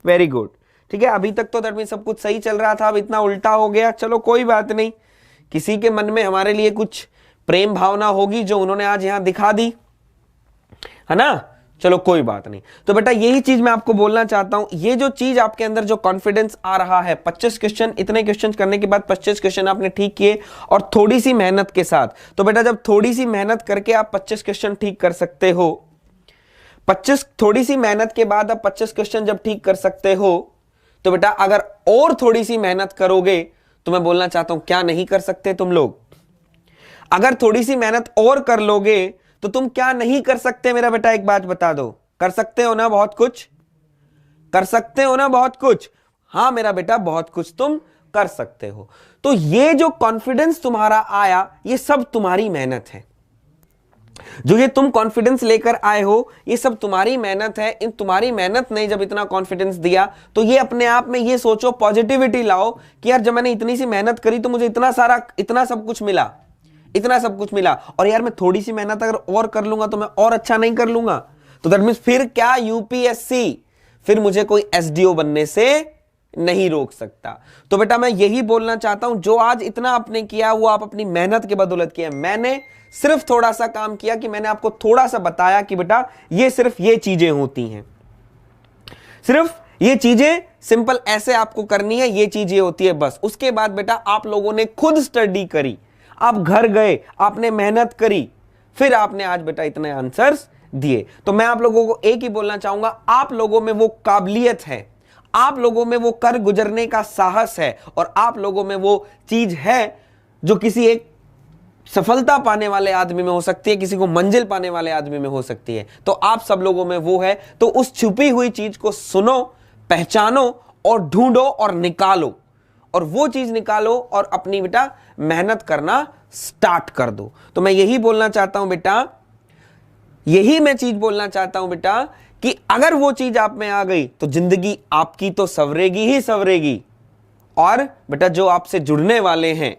very good. ठीक है, अभी तक तो दैट मीन सब कुछ सही चल रहा था, अब इतना उल्टा हो गया। चलो कोई बात नहीं, किसी के मन में हमारे लिए कुछ प्रेम भावना होगी जो उन्होंने आज यहां दिखा दी, है ना? चलो कोई बात नहीं। तो बेटा यही चीज मैं आपको बोलना चाहता हूं, ये जो चीज आपके अंदर जो कॉन्फिडेंस आ रहा है, 25 क्वेश्चन, इतने क्वेश्चन करने के बाद 25 क्वेश्चन आपने ठीक किए और थोड़ी सी मेहनत के साथ। तो बेटा जब थोड़ी सी मेहनत करके आप 25 क्वेश्चन ठीक कर सकते हो, 25 थोड़ी सी मेहनत के बाद आप 25 क्वेश्चन जब ठीक कर सकते हो, तो बेटा अगर और थोड़ी सी मेहनत करोगे, तो मैं बोलना चाहता हूं क्या नहीं कर सकते तुम लोग? अगर थोड़ी सी मेहनत और कर लोगे तो तुम क्या नहीं कर सकते? मेरा बेटा एक बात बता दो, कर सकते हो ना बहुत कुछ? कर सकते हो ना बहुत कुछ? हां मेरा बेटा, बहुत कुछ तुम कर सकते हो। तो ये जो कॉन्फिडेंस तुम्हारा आया, ये सब तुम्हारी मेहनत है। जो ये तुम कॉन्फिडेंस लेकर आए हो, ये सब तुम्हारी मेहनत है। इन तुम्हारी मेहनत ने जब इतना कॉन्फिडेंस दिया, तो ये अपने आप में ये सोचो, पॉजिटिविटी लाओ कि यार जब मैंने इतनी सी मेहनत करी तो मुझे इतना सारा, इतना सब कुछ मिला, इतना सब कुछ मिला। और यार मैं थोड़ी सी मेहनत अगर और कर लूंगा तो मैं और अच्छा नहीं कर लूंगा? तो दैट मींस फिर क्या यूपीएससी, फिर मुझे कोई एसडीओ बनने से नहीं रोक सकता। तो बेटा मैं यही बोलना चाहता हूं, जो आज इतना आपने किया वो आप अपनी मेहनत के बदौलत किया। मैंने सिर्फ थोड़ा सा काम किया कि मैंने आपको थोड़ा सा बताया कि बेटा ये सिर्फ ये चीजें होती हैं, सिर्फ ये चीजें सिंपल ऐसे आपको करनी है, ये चीजें होती है बस। उसके बाद बेटा आप लोगों ने खुद स्टडी करी, आप घर गए, आपने मेहनत करी, फिर आपने आज बेटा इतने आंसर्स दिए। तो मैं आप लोगों को एक ही बोलना चाहूंगा, आप लोगों में वो काबिलियत है, आप लोगों में वो कर गुजरने का साहस है, और आप लोगों में वो चीज है जो किसी एक सफलता पाने वाले आदमी में हो सकती है, किसी को मंजिल पाने वाले आदमी में हो सकती है। तो आप सब लोगों में वो है। तो उस छुपी हुई चीज को सुनो, पहचानो और ढूंढो और निकालो, और वो चीज निकालो और अपनी बेटा मेहनत करना स्टार्ट कर दो। तो मैं यही बोलना चाहता हूं बेटा, यही मैं चीज बोलना चाहता हूं बेटा, कि अगर वो चीज आप में आ गई तो जिंदगी आपकी तो सवरेगी ही सवरेगी। और बेटा जो आपसे जुड़ने वाले हैं,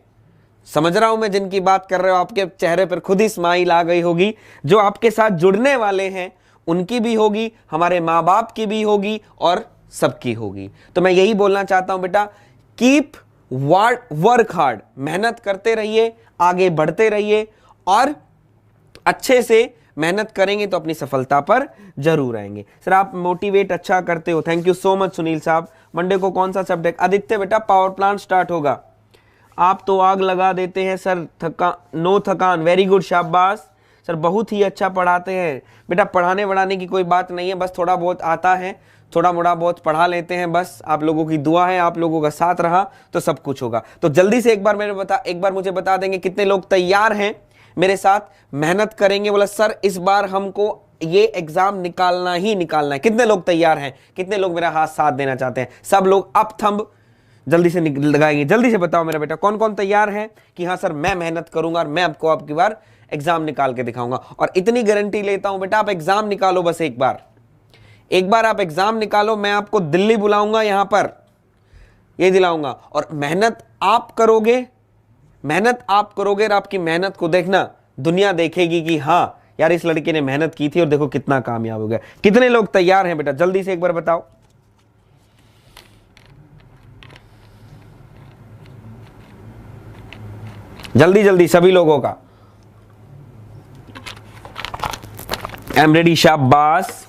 समझ रहा हूं मैं जिनकी बात कर रहे हो, आपके चेहरे पर खुद ही स्माइल आ गई होगी, जो आपके साथ जुड़ने वाले हैं उनकी भी होगी, हमारे माँ बाप की भी होगी, और सबकी होगी। तो मैं यही बोलना चाहता हूं बेटा, कीप वर्क हार्ड, मेहनत करते रहिए, आगे बढ़ते रहिए, और अच्छे से मेहनत करेंगे तो अपनी सफलता पर जरूर आएंगे। सर आप मोटिवेट अच्छा करते हो, thank you so much Sunil साहब। मंडे को कौन सा सब्जेक्ट? आदित्य बेटा पावर प्लांट स्टार्ट होगा। आप तो आग लगा देते हैं सर, नो थकान, वेरी गुड, शाबाश सर, बहुत ही अच्छा पढ़ाते हैं। बेटा पढ़ाने बढ़ाने की कोई बात नहीं है, बस थोड़ा बहुत आता है, थोड़ा मोड़ा बहुत पढ़ा लेते हैं, बस आप लोगों की दुआ है, आप लोगों का साथ रहा तो सब कुछ होगा। तो जल्दी से एक बार मुझे बता देंगे कितने लोग तैयार हैं मेरे साथ, मेहनत करेंगे? बोला सर इस बार हमको ये एग्जाम निकालना ही निकालना है। कितने लोग तैयार हैं? कितने लोग मेरा हाथ साथ देना चाहते हैं? सब लोग अप थंब जल्दी से लगाएंगे। जल्दी से बताओ मेरा बेटा, कौन कौन तैयार है कि हाँ सर मैं मेहनत करूंगा और मैं आपको आपकी बार एग्जाम निकाल के दिखाऊंगा। और इतनी गारंटी लेता हूं बेटा, आप एग्जाम निकालो, बस एक बार आप एग्जाम निकालो, मैं आपको दिल्ली बुलाऊंगा, यहां पर ये दिलाऊंगा। और मेहनत आप करोगे और आपकी मेहनत को देखना दुनिया देखेगी कि हाँ यार इस लड़के ने मेहनत की थी और देखो कितना कामयाब हो गया। कितने लोग तैयार हैं बेटा? जल्दी से एक बार बताओ। जल्दी जल्दी सभी लोगों का। आई एम रेडी, शाबाश।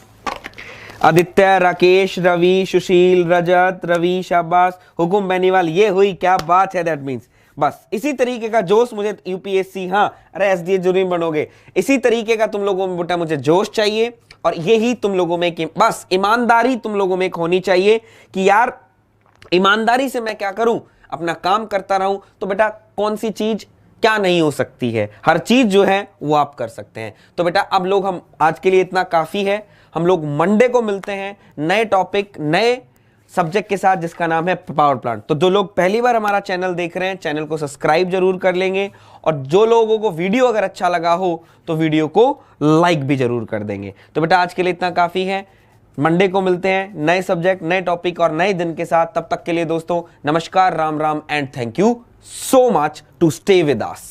आदित्य, राकेश, रवि, सुशील, रजत, रवि, शाबाश। हुकुम बेनीवाल, ये हुई क्या बात है। दैट मीन्स बस इसी तरीके का जोश मुझे यूपीएससी, हाँ अरे एसडीए जरूर बनोगे, इसी तरीके का तुम लोगों में बेटा मुझे जोश चाहिए। और यही तुम लोगों में कि बस ईमानदारी तुम लोगों में एक होनी चाहिए कि यार ईमानदारी से मैं क्या करूं, अपना काम करता रहूं। तो बेटा कौन सी चीज क्या नहीं हो सकती है, हर चीज जो है वो आप कर सकते हैं। तो बेटा अब लोग, हम आज के लिए इतना काफी है, हम लोग मंडे को मिलते हैं नए टॉपिक नए सब्जेक्ट के साथ जिसका नाम है पावर प्लांट। तो जो लोग पहली बार हमारा चैनल देख रहे हैं, चैनल को सब्सक्राइब जरूर कर लेंगे, और जो लोगों को वीडियो अगर अच्छा लगा हो तो वीडियो को लाइक भी जरूर कर देंगे। तो बेटा आज के लिए इतना काफी है, मंडे को मिलते हैं नए सब्जेक्ट नए टॉपिक और नए दिन के साथ। तब तक के लिए दोस्तों नमस्कार, Ram Ram and thank you so much to stay with us.